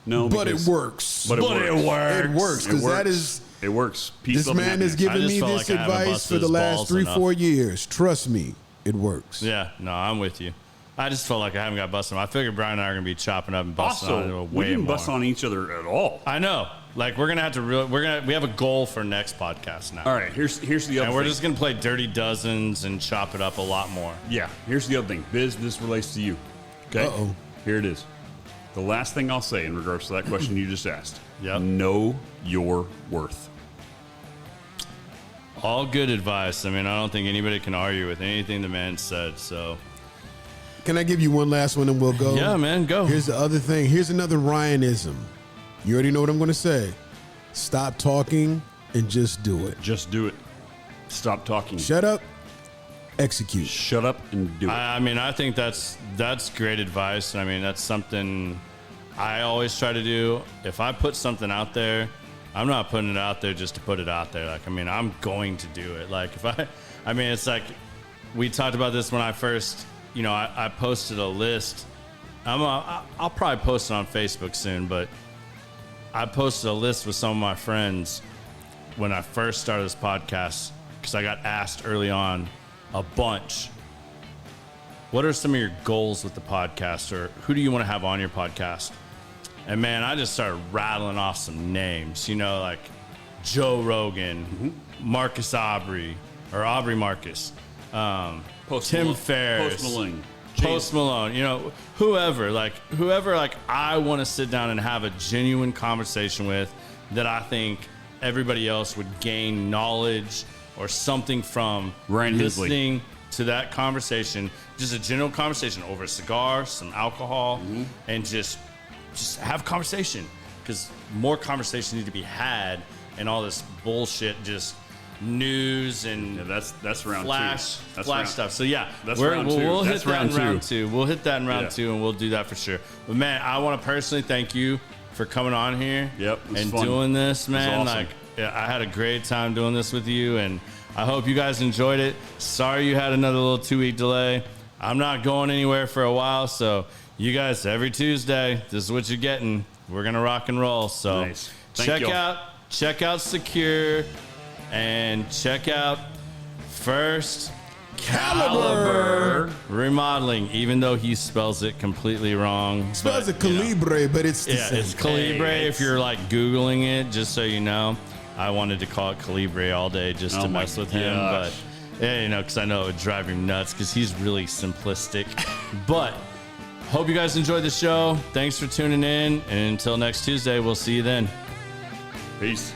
No, But it because- works. But it works. It works because that is. It works. Peace, This love, and man has happiness. I given just me felt this like I haven't advice busted for the his last balls 3-4 years. Trust me, it works. Yeah, no, I'm with you. I just felt like I haven't got busted. I figured Brian and I are going to be chopping up and busting on it Also, way we didn't more. bust on each other at all. I know. Like, we're going to have to we have a goal for next podcast now. All right, here's the other And we're thing. just going to play Dirty Dozens and chop it up a lot more. Yeah, here's the other thing. Business relates to you. Okay? Uh-oh. Here it is. The last thing I'll say in regards to that question you just asked. Yep. Know your worth. All good advice. I mean, I don't think anybody can argue with anything the man said. So, Can I give you one last one and we'll go? yeah, man, go. Here's the other thing. Here's another Ryanism. You already know what I'm going to say. Stop talking and just do it. Just do it. Stop talking. Shut up, execute. Shut up and do it. I mean, I think that's great advice. I mean, that's something I always try to do. If I put something out there, I'm not putting it out there just to put it out there. Like, I mean, I'm going to do it. Like, I mean, it's like we talked about this when I first, I posted a list. I'll probably post it on Facebook soon, but I posted a list with some of my friends when I first started this podcast because I got asked early on a bunch. What are some of your goals with the podcast, or who do you want to have on your podcast? And man, I just started rattling off some names, like Joe Rogan, Marcus Aubrey, or Aubrey Marcus, Tim Ferriss, Post Malone, whoever I want to sit down and have a genuine conversation with that I think everybody else would gain knowledge or something from Ryan Hensley. listening to that conversation, just a general conversation over a cigar, some alcohol, and just have conversation, because more conversation need to be had, and all this bullshit just news and that's round flash two. That's flash round, stuff. So yeah, that's round two. we'll That's hit that in round round two. two. We'll hit that in round Yeah. two, and we'll do that for sure. But man, I want to personally thank you for coming on here. Yep, it was and fun. doing this, It was man. awesome. Like, yeah, I had a great time doing this with you, and I hope you guys enjoyed it. Sorry you had another little 2-week delay. I'm not going anywhere for a while, so you guys, every Tuesday, this is what you're getting. We're gonna rock and roll. So Nice. Thank y'all. check out Secur, and check out First Calibre Remodeling, even though he spells it completely wrong. Spells but, it Calibre, but it's the Yeah, same. it's Calibre. Hey, if you're like Googling it, just so you know, I wanted to call it Calibre all day just Oh to my mess with him, gosh. but yeah, because I know it would drive him nuts because he's really simplistic. But hope you guys enjoyed the show. Thanks for tuning in, and until next Tuesday, we'll see you then. Peace.